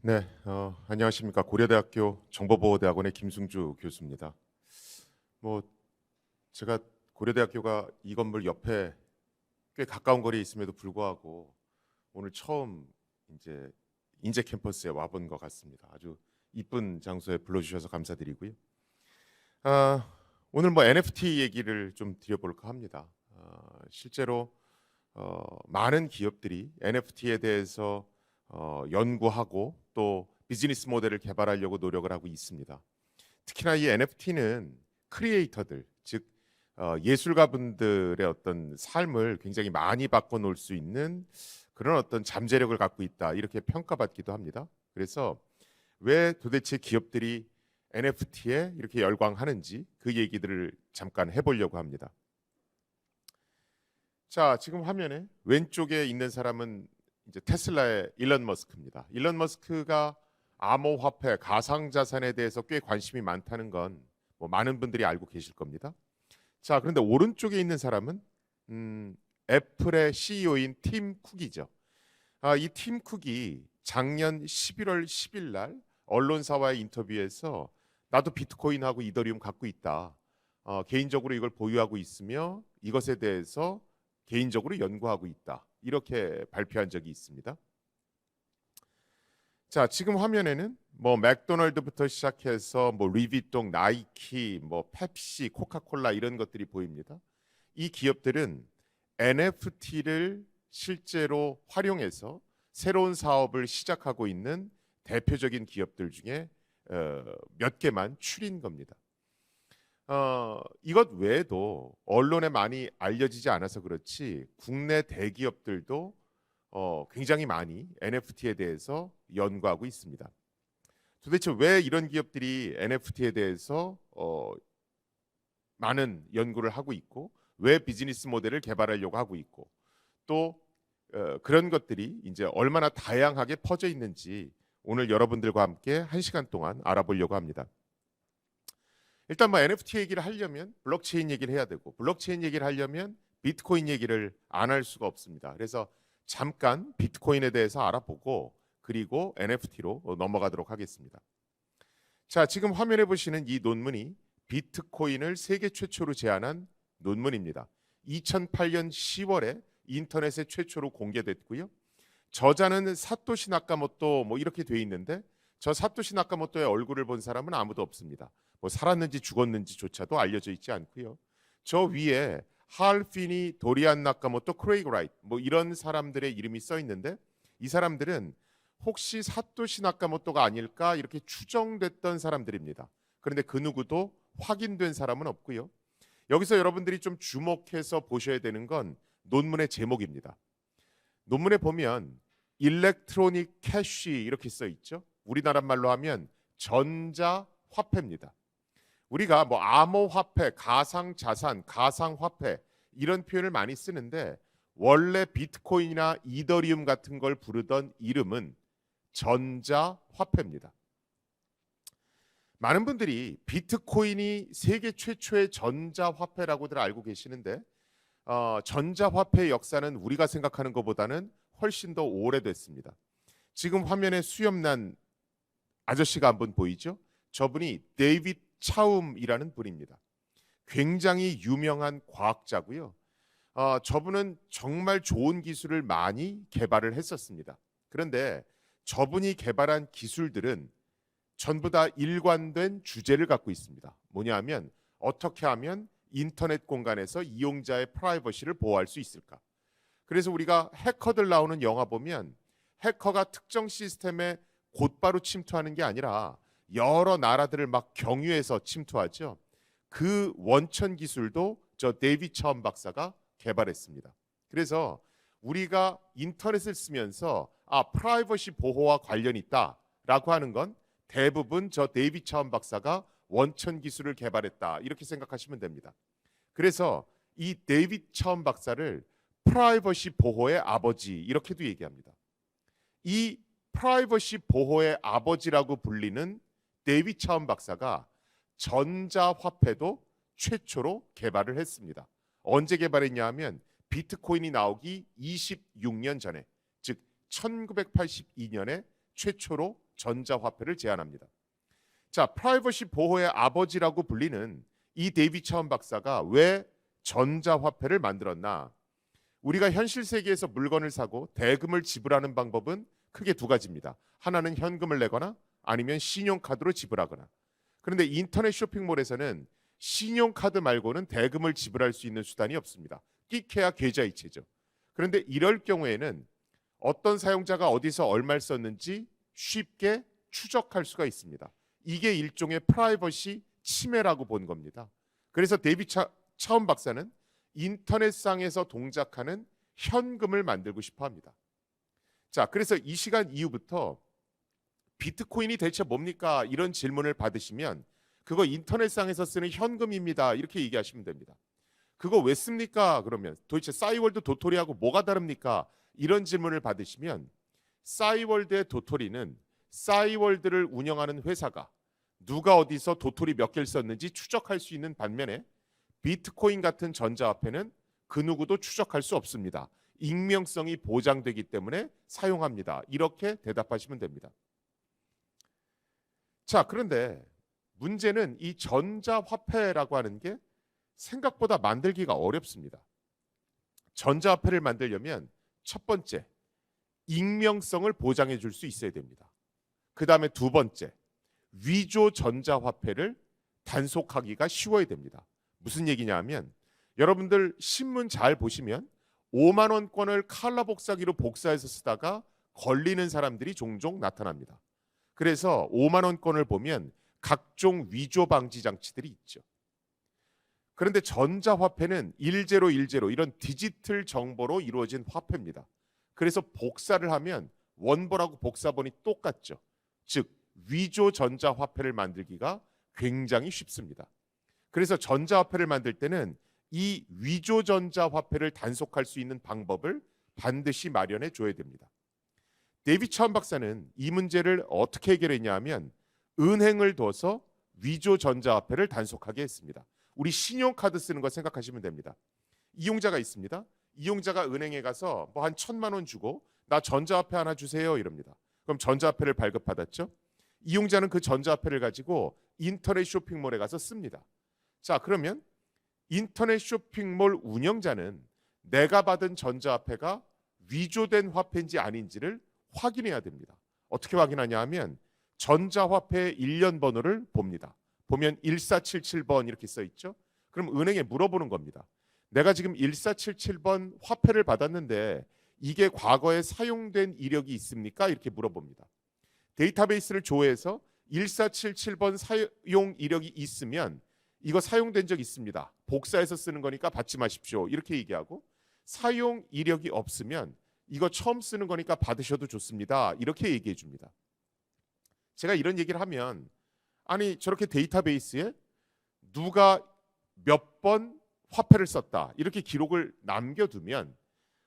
네, 안녕하십니까. 고려대학교 정보보호대학원의 김승주 교수입니다. 뭐 제가 고려대학교가 이 건물 옆에 꽤 가까운 거리에 있음에도 불구하고 오늘 처음 이제 인재 캠퍼스에 와본 것 같습니다. 아주 이쁜 장소에 불러주셔서 감사드리고요. 오늘 뭐 NFT 얘기를 좀 드려볼까 합니다. 실제로 많은 기업들이 NFT에 대해서 연구하고 또 비즈니스 모델을 개발하려고 노력을 하고 있습니다. 특히나 이 NFT는 크리에이터들, 즉 예술가분들의 어떤 삶을 굉장히 많이 바꿔놓을 수 있는 그런 어떤 잠재력을 갖고 있다, 이렇게 평가받기도 합니다. 그래서 왜 도대체 기업들이 NFT에 이렇게 열광하는지 그 얘기들을 잠깐 해보려고 합니다. 자, 지금 화면에 왼쪽에 있는 사람은 이제 테슬라의 일론 머스크입니다. 일론 머스크가 암호화폐, 가상자산에 대해서 꽤 관심이 많다는 건 뭐 많은 분들이 알고 계실 겁니다. 자, 그런데 오른쪽에 있는 사람은 애플의 CEO인 팀 쿡이죠. 이 팀 쿡이 작년 11월 10일 날 언론사와의 인터뷰에서 나도 비트코인하고 이더리움 갖고 있다. 개인적으로 이걸 보유하고 있으며 이것에 대해서 개인적으로 연구하고 있다, 이렇게 발표한 적이 있습니다. 자, 지금 화면에는 뭐 맥도날드부터 시작해서 뭐 루이비통, 나이키, 뭐 펩시, 코카콜라 이런 것들이 보입니다. 이 기업들은 NFT를 실제로 활용해서 새로운 사업을 시작하고 있는 대표적인 기업들 중에 몇 개만 추린 겁니다. 이것 외에도 언론에 많이 알려지지 않아서 그렇지 국내 대기업들도 굉장히 많이 NFT에 대해서 연구하고 있습니다. 도대체 왜 이런 기업들이 NFT에 대해서 많은 연구를 하고 있고 왜 비즈니스 모델을 개발하려고 하고 있고 또 그런 것들이 이제 얼마나 다양하게 퍼져 있는지 오늘 여러분들과 함께 1시간 동안 알아보려고 합니다. 일단 뭐 NFT 얘기를 하려면 블록체인 얘기를 해야 되고 블록체인 얘기를 하려면 비트코인 얘기를 안 할 수가 없습니다. 그래서 잠깐 비트코인에 대해서 알아보고 그리고 NFT로 넘어가도록 하겠습니다. 자, 지금 화면에 보시는 이 논문이 비트코인을 세계 최초로 제안한 논문입니다. 2008년 10월에 인터넷에 최초로 공개됐고요. 저자는 사토시 나카모토 뭐 이렇게 돼 있는데 저 사토시 나카모토의 얼굴을 본 사람은 아무도 없습니다. 뭐 살았는지 죽었는지조차도 알려져 있지 않고요. 저 위에 할 피니, 도리안 나카모토, 크레이그 라이트 뭐 이런 사람들의 이름이 써 있는데 이 사람들은 혹시 사토시 나카모토가 아닐까 이렇게 추정됐던 사람들입니다. 그런데 그 누구도 확인된 사람은 없고요. 여기서 여러분들이 좀 주목해서 보셔야 되는 건 논문의 제목입니다. 논문에 보면 일렉트로닉 캐시 이렇게 써 있죠. 우리나라 말로 하면 전자화폐입니다. 우리가 뭐 암호화폐, 가상자산, 가상화폐 이런 표현을 많이 쓰는데 원래 비트코인이나 이더리움 같은 걸 부르던 이름은 전자화폐입니다. 많은 분들이 비트코인이 세계 최초의 전자화폐라고들 알고 계시는데 전자화폐의 역사는 우리가 생각하는 것보다는 훨씬 더 오래됐습니다. 지금 화면에 수염난 아저씨가 한 분 보이죠? 저분이 데이빗 차움이라는 분입니다. 굉장히 유명한 과학자고요. 저분은 정말 좋은 기술을 많이 개발을 했었습니다. 그런데 저분이 개발한 기술들은 전부 다 일관된 주제를 갖고 있습니다. 뭐냐면 어떻게 하면 인터넷 공간에서 이용자의 프라이버시를 보호할 수 있을까? 그래서 우리가 해커들 나오는 영화 보면 해커가 특정 시스템에 곧바로 침투하는 게 아니라 여러 나라들을 막 경유해서 침투하죠. 그 원천 기술도 저 데이빗 차움 박사가 개발했습니다. 그래서 우리가 인터넷을 쓰면서 프라이버시 보호와 관련이 있다라고 하는 건 대부분 저 데이빗 차움 박사가 원천 기술을 개발했다, 이렇게 생각하시면 됩니다. 그래서 이 데이빗 차움 박사를 프라이버시 보호의 아버지 이렇게도 얘기합니다. 이 프라이버시 보호의 아버지라고 불리는 데이빗 차움 박사가 전자화폐도 최초로 개발을 했습니다. 언제 개발했냐 하면 비트코인이 나오기 26년 전에, 즉 1982년에 최초로 전자화폐를 제안합니다. 자, 프라이버시 보호의 아버지라고 불리는 이 데이비 차원 박사가 왜 전자화폐를 만들었나? 우리가 현실 세계에서 물건을 사고 대금을 지불하는 방법은 크게 두 가지입니다. 하나는 현금을 내거나 아니면 신용카드로 지불하거나. 그런데 인터넷 쇼핑몰에서는 신용카드 말고는 대금을 지불할 수 있는 수단이 없습니다. 끼케야 계좌이체죠. 그런데 이럴 경우에는 어떤 사용자가 어디서 얼마를 썼는지 쉽게 추적할 수가 있습니다. 이게 일종의 프라이버시 침해라고 본 겁니다. 그래서 데이비 차원 박사는 인터넷상에서 동작하는 현금을 만들고 싶어 합니다. 자, 그래서 이 시간 이후부터 비트코인이 대체 뭡니까? 이런 질문을 받으시면 그거 인터넷상에서 쓰는 현금입니다. 이렇게 얘기하시면 됩니다. 그거 왜 씁니까? 그러면 도대체 싸이월드 도토리하고 뭐가 다릅니까? 이런 질문을 받으시면 싸이월드의 도토리는 싸이월드를 운영하는 회사가 누가 어디서 도토리 몇 개를 썼는지 추적할 수 있는 반면에 비트코인 같은 전자화폐는 그 누구도 추적할 수 없습니다. 익명성이 보장되기 때문에 사용합니다. 이렇게 대답하시면 됩니다. 자, 그런데 문제는 이 전자화폐라고 하는 게 생각보다 만들기가 어렵습니다. 전자화폐를 만들려면 첫 번째, 익명성을 보장해 줄 수 있어야 됩니다. 그 다음에 두 번째, 위조 전자화폐를 단속하기가 쉬워야 됩니다. 무슨 얘기냐 하면 여러분들 신문 잘 보시면 5만 원권을 칼라 복사기로 복사해서 쓰다가 걸리는 사람들이 종종 나타납니다. 그래서 5만 원권을 보면 각종 위조 방지 장치들이 있죠. 그런데 전자화폐는 일제로 이런 디지털 정보로 이루어진 화폐입니다. 그래서 복사를 하면 원본하고 복사본이 똑같죠. 즉 위조 전자화폐를 만들기가 굉장히 쉽습니다. 그래서 전자화폐를 만들 때는 이 위조 전자화폐를 단속할 수 있는 방법을 반드시 마련해 줘야 됩니다. 데이비 차원 박사는 이 문제를 어떻게 해결했냐 하면 은행을 둬서 위조 전자화폐를 단속하게 했습니다. 우리 신용카드 쓰는 거 생각하시면 됩니다. 이용자가 있습니다. 이용자가 은행에 가서 뭐 한 1,000만 원 주고 나 전자화폐 하나 주세요 이럽니다. 그럼 전자화폐를 발급받았죠. 이용자는 그 전자화폐를 가지고 인터넷 쇼핑몰에 가서 씁니다. 자, 그러면 인터넷 쇼핑몰 운영자는 내가 받은 전자화폐가 위조된 화폐인지 아닌지를 확인해야 됩니다. 어떻게 확인하냐 하면 전자화폐 일련 번호를 봅니다. 보면 1477번 이렇게 써 있죠. 그럼 은행에 물어보는 겁니다. 내가 지금 1477번 화폐를 받았는데 이게 과거에 사용된 이력이 있습니까? 이렇게 물어봅니다. 데이터베이스를 조회해서 1477번 사용 이력이 있으면 이거 사용된 적 있습니다. 복사해서 쓰는 거니까 받지 마십시오. 이렇게 얘기하고 사용 이력이 없으면 이거 처음 쓰는 거니까 받으셔도 좋습니다. 이렇게 얘기해 줍니다. 제가 이런 얘기를 하면 아니 저렇게 데이터베이스에 누가 몇 번 화폐를 썼다 이렇게 기록을 남겨두면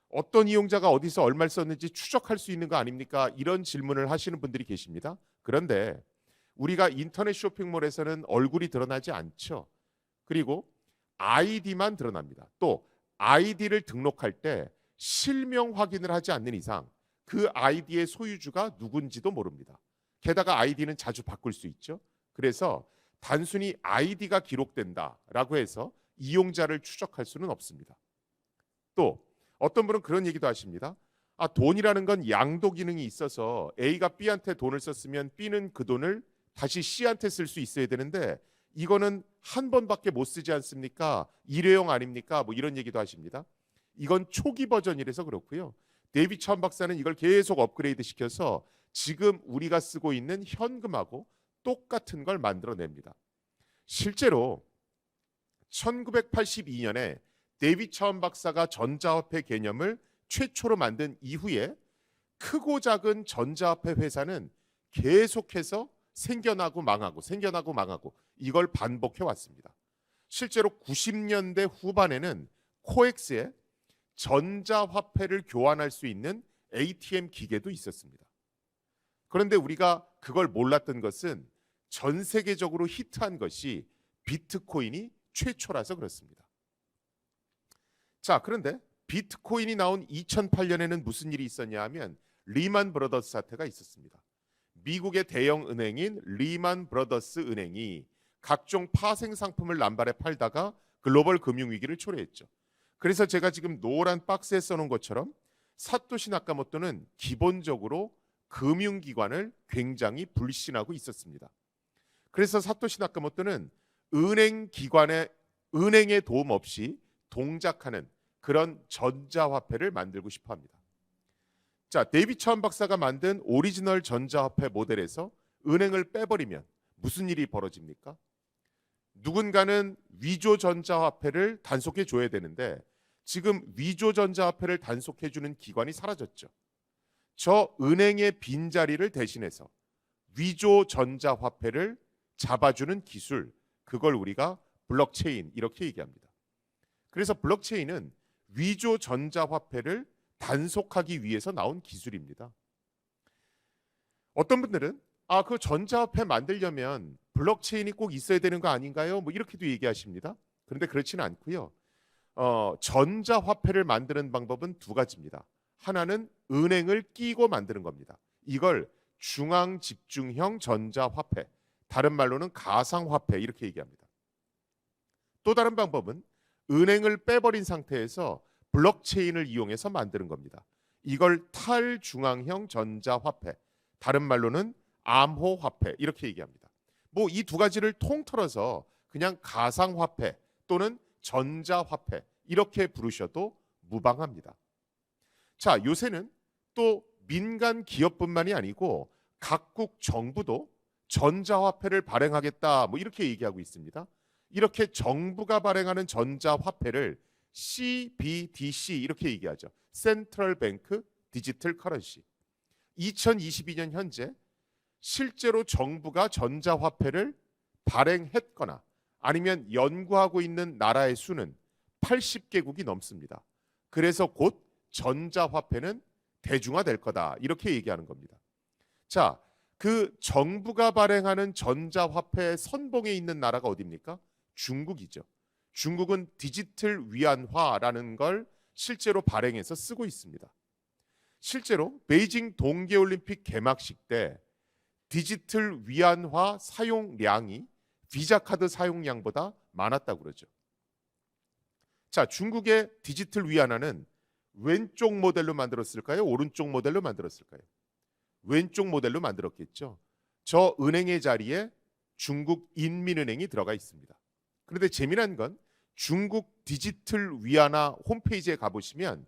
어떤 이용자가 어디서 얼마를 썼는지 추적할 수 있는 거 아닙니까? 이런 질문을 하시는 분들이 계십니다. 그런데 우리가 인터넷 쇼핑몰에서는 얼굴이 드러나지 않죠. 그리고 아이디만 드러납니다. 또 아이디를 등록할 때 실명 확인을 하지 않는 이상 그 아이디의 소유주가 누군지도 모릅니다. 게다가 아이디는 자주 바꿀 수 있죠. 그래서 단순히 아이디가 기록된다라고 해서 이용자를 추적할 수는 없습니다. 또 어떤 분은 그런 얘기도 하십니다. 아, 돈이라는 건 양도 기능이 있어서 A가 B한테 돈을 썼으면 B는 그 돈을 다시 C한테 쓸 수 있어야 되는데 이거는 한 번밖에 못 쓰지 않습니까? 일회용 아닙니까? 뭐 이런 얘기도 하십니다. 이건 초기 버전이라서 그렇고요. 데이비 차원 박사는 이걸 계속 업그레이드 시켜서 지금 우리가 쓰고 있는 현금하고 똑같은 걸 만들어냅니다. 실제로 1982년에 데이비 차원 박사가 전자화폐 개념을 최초로 만든 이후에 크고 작은 전자화폐 회사는 계속해서 생겨나고 망하고 이걸 반복해 왔습니다. 실제로 90년대 후반에는 코엑스에 전자화폐를 교환할 수 있는 ATM 기계도 있었습니다. 그런데 우리가 그걸 몰랐던 것은 전 세계적으로 히트한 것이 비트코인이 최초라서 그렇습니다. 자, 그런데 비트코인이 나온 2008년에는 무슨 일이 있었냐 하면 리만 브러더스 사태가 있었습니다. 미국의 대형 은행인 리만 브러더스 은행이 각종 파생 상품을 남발해 팔다가 글로벌 금융 위기를 초래했죠. 그래서 제가 지금 노란 박스에 써놓은 것처럼 사토시 나카모토는 기본적으로 금융기관을 굉장히 불신하고 있었습니다. 그래서 사토시 나카모토는 은행의 도움 없이 동작하는 그런 전자화폐를 만들고 싶어 합니다. 자, 데이비 처음 박사가 만든 오리지널 전자화폐 모델에서 은행을 빼버리면 무슨 일이 벌어집니까? 누군가는 위조 전자화폐를 단속해 줘야 되는데 지금 위조 전자화폐를 단속해 주는 기관이 사라졌죠. 저 은행의 빈자리를 대신해서 위조 전자화폐를 잡아주는 기술, 그걸 우리가 블록체인 이렇게 얘기합니다. 그래서 블록체인은 위조 전자화폐를 단속하기 위해서 나온 기술입니다. 어떤 분들은 그 전자화폐 만들려면 블록체인이 꼭 있어야 되는 거 아닌가요? 뭐 이렇게도 얘기하십니다. 그런데 그렇지는 않고요. 전자화폐를 만드는 방법은 두 가지입니다. 하나는 은행을 끼고 만드는 겁니다. 이걸 중앙집중형 전자화폐, 다른 말로는 가상화폐 이렇게 얘기합니다. 또 다른 방법은 은행을 빼버린 상태에서 블록체인을 이용해서 만드는 겁니다. 이걸 탈중앙형 전자화폐, 다른 말로는 암호화폐 이렇게 얘기합니다. 뭐 이 두 가지를 통틀어서 그냥 가상화폐 또는 전자화폐 이렇게 부르셔도 무방합니다. 자, 요새는 또 민간 기업뿐만이 아니고 각국 정부도 전자화폐를 발행하겠다 뭐 이렇게 얘기하고 있습니다. 이렇게 정부가 발행하는 전자화폐를 CBDC 이렇게 얘기하죠. 센트럴 뱅크 디지털 커런시. 2022년 현재 실제로 정부가 전자화폐를 발행했거나 아니면 연구하고 있는 나라의 수는 80개국이 넘습니다. 그래서 곧 전자화폐는 대중화될 거다 이렇게 얘기하는 겁니다. 자, 그 정부가 발행하는 전자화폐 선봉에 있는 나라가 어디입니까? 중국이죠. 중국은 디지털 위안화라는 걸 실제로 발행해서 쓰고 있습니다. 실제로 베이징 동계올림픽 개막식 때 디지털 위안화 사용량이 비자 카드 사용량보다 많았다고 그러죠. 자, 중국의 디지털 위안화는 왼쪽 모델로 만들었을까요? 오른쪽 모델로 만들었을까요? 왼쪽 모델로 만들었겠죠. 저 은행의 자리에 중국 인민은행이 들어가 있습니다. 그런데 재미난 건 중국 디지털 위안화 홈페이지에 가보시면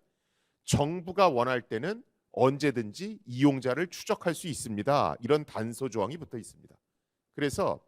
정부가 원할 때는 언제든지 이용자를 추적할 수 있습니다. 이런 단서 조항이 붙어 있습니다. 그래서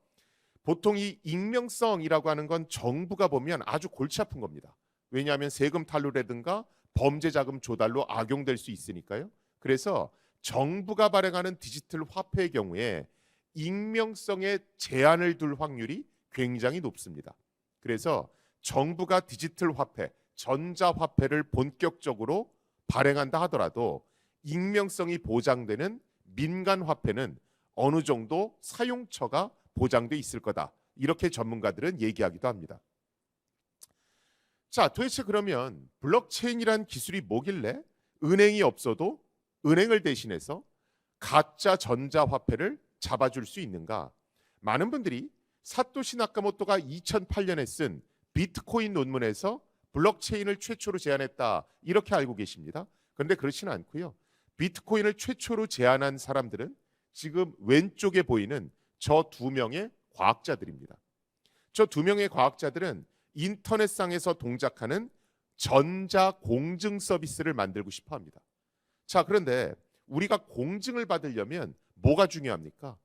보통 이 익명성이라고 하는 건 정부가 보면 아주 골치 아픈 겁니다. 왜냐하면 세금 탈루라든가 범죄 자금 조달로 악용될 수 있으니까요. 그래서 정부가 발행하는 디지털 화폐의 경우에 익명성에 제한을 둘 확률이 굉장히 높습니다. 그래서 정부가 디지털 화폐, 전자화폐를 본격적으로 발행한다 하더라도 익명성이 보장되는 민간 화폐는 어느 정도 사용처가 보장돼 있을 거다. 이렇게 전문가들은 얘기하기도 합니다. 자, 도대체 그러면 블록체인이란 기술이 뭐길래 은행이 없어도 은행을 대신해서 가짜 전자화폐를 잡아줄 수 있는가? 많은 분들이 사토시 나카모토가 2008년에 쓴 비트코인 논문에서 블록체인을 최초로 제안했다 이렇게 알고 계십니다. 그런데 그렇지는 않고요. 비트코인을 최초로 제안한 사람들은 지금 왼쪽에 보이는 저 두 명의 과학자들입니다. 저 두 명의 과학자들은 인터넷상에서 동작하는 전자공증 서비스를 만들고 싶어 합니다. 자, 그런데 우리가 공증을 받으려면 뭐가 중요합니까?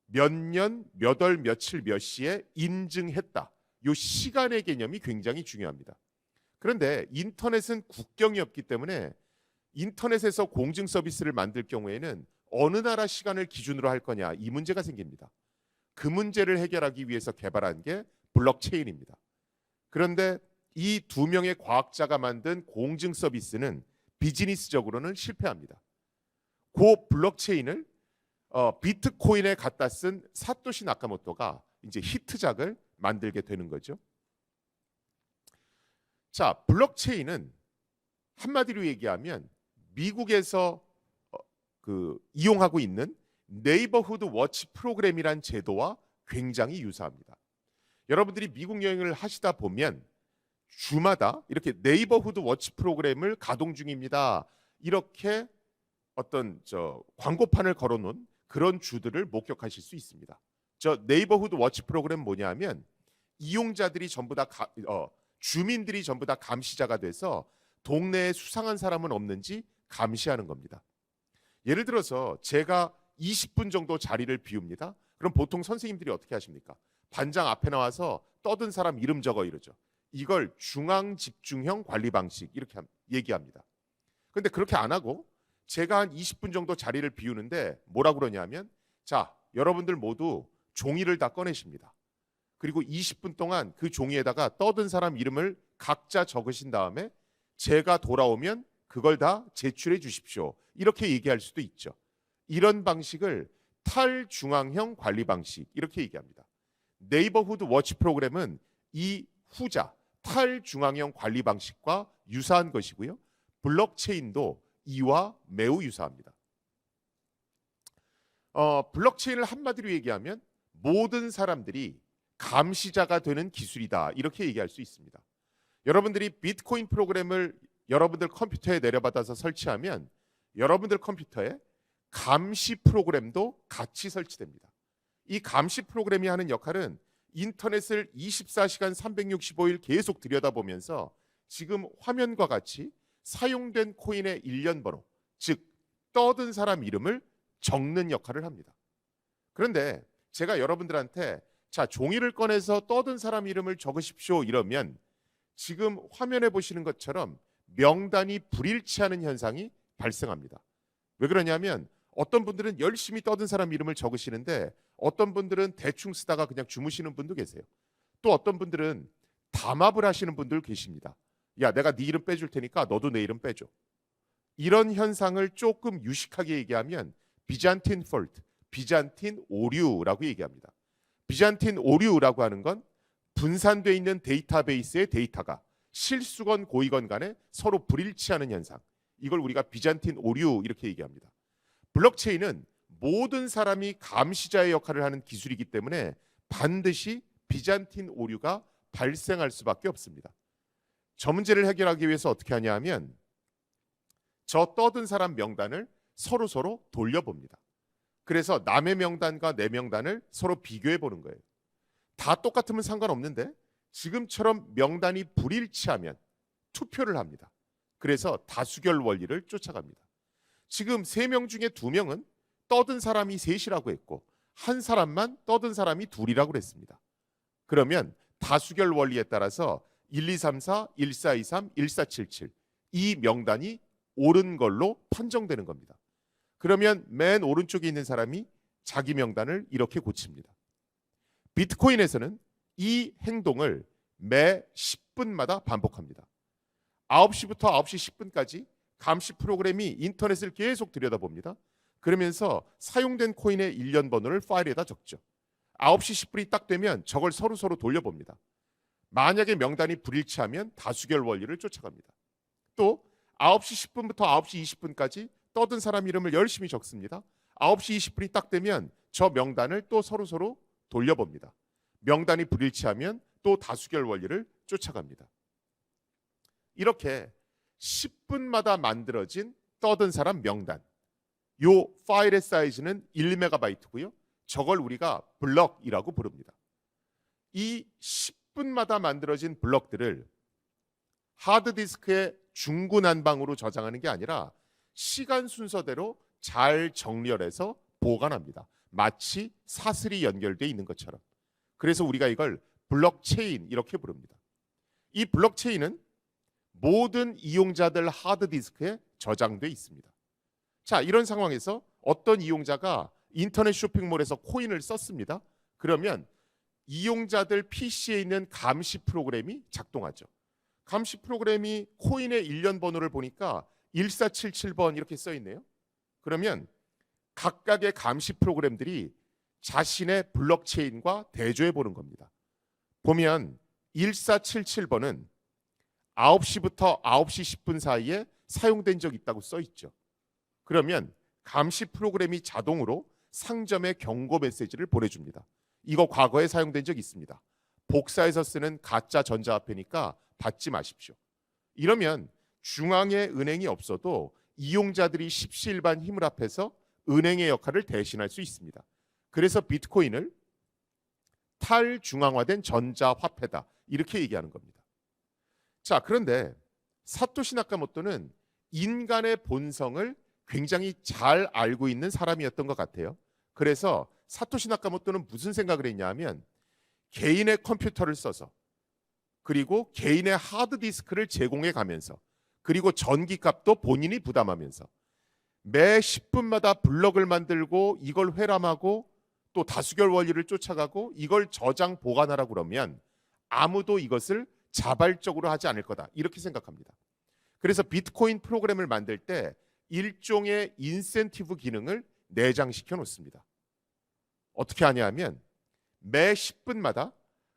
몇 년, 몇 월, 며칠, 몇 시에 인증했다. 이 시간의 개념이 굉장히 중요합니다. 그런데 인터넷은 국경이 없기 때문에 인터넷에서 공증 서비스를 만들 경우에는 어느 나라 시간을 기준으로 할 거냐 이 문제가 생깁니다. 그 문제를 해결하기 위해서 개발한 게 블록체인입니다. 그런데 이 두 명의 과학자가 만든 공증 서비스는 비즈니스적으로는 실패합니다. 그 블록체인을 비트코인에 갖다 쓴 사토시 나카모토가 이제 히트작을 만들게 되는 거죠. 자, 블록체인은 한마디로 얘기하면 미국에서 이용하고 있는 네이버후드 워치 프로그램이란 제도와 굉장히 유사합니다. 여러분들이 미국 여행을 하시다 보면 주마다 이렇게 네이버후드 워치 프로그램을 가동 중입니다. 이렇게 어떤 광고판을 걸어놓은 그런 주들을 목격하실 수 있습니다. 저 네이버후드 워치 프로그램 뭐냐면 이용자들이 전부 다 주민들이 전부 다 감시자가 돼서 동네에 수상한 사람은 없는지 감시하는 겁니다. 예를 들어서 제가 20분 정도 자리를 비웁니다. 그럼 보통 선생님들이 어떻게 하십니까? 반장 앞에 나와서 떠든 사람 이름 적어 이러죠. 이걸 중앙 집중형 관리 방식 이렇게 얘기합니다. 그런데 그렇게 안 하고 제가 한 20분 정도 자리를 비우는데 뭐라고 그러냐면 자, 여러분들 모두 종이를 다 꺼내십니다. 그리고 20분 동안 그 종이에다가 떠든 사람 이름을 각자 적으신 다음에 제가 돌아오면 그걸 다 제출해 주십시오. 이렇게 얘기할 수도 있죠. 이런 방식을 탈중앙형 관리 방식 이렇게 얘기합니다. 네이버후드 워치 프로그램은 이 후자 탈중앙형 관리 방식과 유사한 것이고요. 블록체인도 이와 매우 유사합니다. 블록체인을 한마디로 얘기하면 모든 사람들이 감시자가 되는 기술이다 이렇게 얘기할 수 있습니다. 여러분들이 비트코인 프로그램을 여러분들 컴퓨터에 내려받아서 설치하면 여러분들 컴퓨터에 감시 프로그램도 같이 설치됩니다. 이 감시 프로그램이 하는 역할은 인터넷을 24시간 365일 계속 들여다보면서 지금 화면과 같이 사용된 코인의 일련 번호, 즉 떠든 사람 이름을 적는 역할을 합니다. 그런데 제가 여러분들한테 자, 종이를 꺼내서 떠든 사람 이름을 적으십시오 이러면 지금 화면에 보시는 것처럼 명단이 불일치하는 현상이 발생합니다. 왜 그러냐면 어떤 분들은 열심히 떠든 사람 이름을 적으시는데 어떤 분들은 대충 쓰다가 그냥 주무시는 분도 계세요. 또 어떤 분들은 담합을 하시는 분들 계십니다. 야, 내가 네 이름 빼줄 테니까 너도 내 이름 빼줘. 이런 현상을 조금 유식하게 얘기하면 비잔틴 폴트, 비잔틴 오류라고 얘기합니다. 비잔틴 오류라고 하는 건 분산되어 있는 데이터베이스의 데이터가 실수건 고의건 간에 서로 불일치하는 현상. 이걸 우리가 비잔틴 오류 이렇게 얘기합니다. 블록체인은 모든 사람이 감시자의 역할을 하는 기술이기 때문에 반드시 비잔틴 오류가 발생할 수밖에 없습니다. 저 문제를 해결하기 위해서 어떻게 하냐 하면 저 떠든 사람 명단을 서로 돌려봅니다. 그래서 남의 명단과 내 명단을 서로 비교해 보는 거예요. 다 똑같으면 상관없는데 지금처럼 명단이 불일치하면 투표를 합니다. 그래서 다수결 원리를 쫓아갑니다. 지금 3명 중에 2명은 떠든 사람이 3이라고 했고 한 사람만 떠든 사람이 2이라고 그랬습니다. 그러면 다수결 원리에 따라서 1, 2, 3, 4, 1, 4, 2, 3, 1, 4, 7, 7 이 명단이 옳은 걸로 판정되는 겁니다. 그러면 맨 오른쪽에 있는 사람이 자기 명단을 이렇게 고칩니다. 비트코인에서는 이 행동을 매 10분마다 반복합니다. 9시부터 9시 10분까지 감시 프로그램이 인터넷을 계속 들여다봅니다. 그러면서 사용된 코인의 일련 번호를 파일에다 적죠. 9시 10분이 딱 되면 저걸 서로 돌려봅니다. 만약에 명단이 불일치하면 다수결 원리를 쫓아갑니다. 또 9시 10분부터 9시 20분까지 떠든 사람 이름을 열심히 적습니다. 9시 20분이 딱 되면 저 명단을 또 서로 돌려봅니다. 명단이 불일치하면 또 다수결 원리를 쫓아갑니다. 이렇게 10분마다 만들어진 떠든 사람 명단. 요 파일의 사이즈는 1MB고요. 저걸 우리가 블럭이라고 부릅니다. 이 10분마다 만들어진 블럭들을 하드디스크에 중구난방으로 저장하는 게 아니라 시간 순서대로 잘 정렬해서 보관합니다. 마치 사슬이 연결되어 있는 것처럼. 그래서 우리가 이걸 블록체인 이렇게 부릅니다. 이 블록체인은 모든 이용자들 하드디스크에 저장돼 있습니다. 자, 이런 상황에서 어떤 이용자가 인터넷 쇼핑몰에서 코인을 썼습니다. 그러면 이용자들 PC에 있는 감시 프로그램이 작동하죠. 감시 프로그램이 코인의 일련 번호를 보니까 1477번 이렇게 써 있네요. 그러면 각각의 감시 프로그램들이 자신의 블록체인과 대조해 보는 겁니다. 보면 1477번은 9시부터 9시 10분 사이에 사용된 적 있다고 써 있죠. 그러면 감시 프로그램이 자동으로 상점에 경고 메시지를 보내줍니다. 이거 과거에 사용된 적 있습니다. 복사해서 쓰는 가짜 전자화폐니까 받지 마십시오. 이러면 중앙에 은행이 없어도 이용자들이 십시일반 힘을 합해서 은행의 역할을 대신할 수 있습니다. 그래서 비트코인을 탈중앙화된 전자화폐다 이렇게 얘기하는 겁니다. 자, 그런데 사토시 나카모토는 인간의 본성을 굉장히 잘 알고 있는 사람이었던 것 같아요. 그래서 사토시 나카모토는 무슨 생각을 했냐 하면 개인의 컴퓨터를 써서 그리고 개인의 하드디스크를 제공해 가면서 그리고 전기값도 본인이 부담하면서 매 10분마다 블럭을 만들고 이걸 회람하고 또 다수결 원리를 쫓아가고 이걸 저장 보관하라고 그러면 아무도 이것을 자발적으로 하지 않을 거다 이렇게 생각합니다. 그래서 비트코인 프로그램을 만들 때 일종의 인센티브 기능을 내장시켜 놓습니다. 어떻게 하냐면 매 10분마다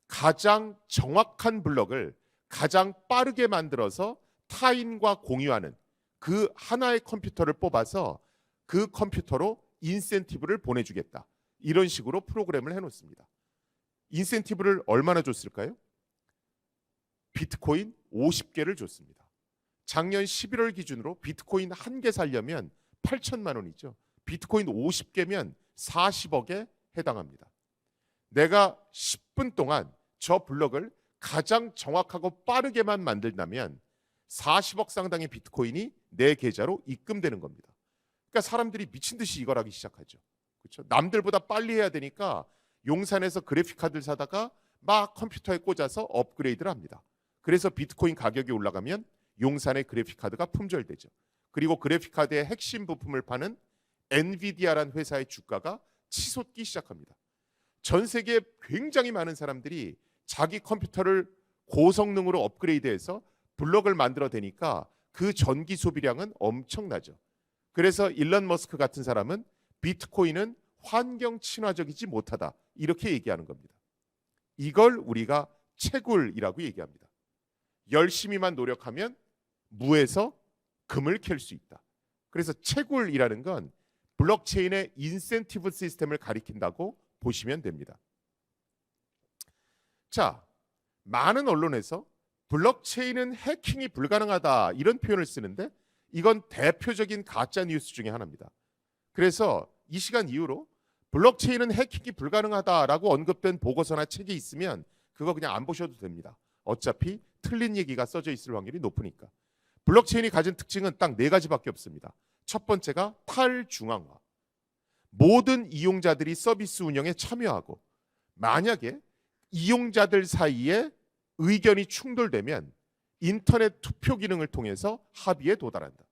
가장 정확한 블럭을 가장 빠르게 만들어서 타인과 공유하는 그 하나의 컴퓨터를 뽑아서 그 컴퓨터로 인센티브를 보내주겠다. 이런 식으로 프로그램을 해놓습니다. 인센티브를 얼마나 줬을까요? 비트코인 50개를 줬습니다. 작년 11월 기준으로 비트코인 한 개 살려면 8천만 원이죠. 비트코인 50개면 40억에 해당합니다. 내가 10분 동안 저 블럭을 가장 정확하고 빠르게만 만든다면 40억 상당의 비트코인이 내 계좌로 입금되는 겁니다. 그러니까 사람들이 미친 듯이 이걸 하기 시작하죠. 그렇죠? 남들보다 빨리 해야 되니까 용산에서 그래픽 카드를 사다가 막 컴퓨터에 꽂아서 업그레이드를 합니다. 그래서 비트코인 가격이 올라가면 용산의 그래픽 카드가 품절되죠. 그리고 그래픽 카드의 핵심 부품을 파는 엔비디아라는 회사의 주가가 치솟기 시작합니다. 전 세계에 굉장히 많은 사람들이 자기 컴퓨터를 고성능으로 업그레이드해서 블럭을 만들어대니까 그 전기 소비량은 엄청나죠. 그래서 일론 머스크 같은 사람은 비트코인은 환경 친화적이지 못하다 이렇게 얘기하는 겁니다. 이걸 우리가 채굴이라고 얘기합니다. 열심히만 노력하면 무에서 금을 캘 수 있다. 그래서 채굴이라는 건 블록체인의 인센티브 시스템을 가리킨다고 보시면 됩니다. 자, 많은 언론에서 블록체인은 해킹이 불가능하다 이런 표현을 쓰는데 이건 대표적인 가짜 뉴스 중에 하나입니다. 그래서 이 시간 이후로 블록체인은 해킹이 불가능하다라고 언급된 보고서나 책이 있으면 그거 그냥 안 보셔도 됩니다. 어차피 틀린 얘기가 써져 있을 확률이 높으니까. 블록체인이 가진 특징은 딱 네 가지밖에 없습니다. 첫 번째가 탈중앙화. 모든 이용자들이 서비스 운영에 참여하고 만약에 이용자들 사이에 의견이 충돌되면 인터넷 투표 기능을 통해서 합의에 도달한다.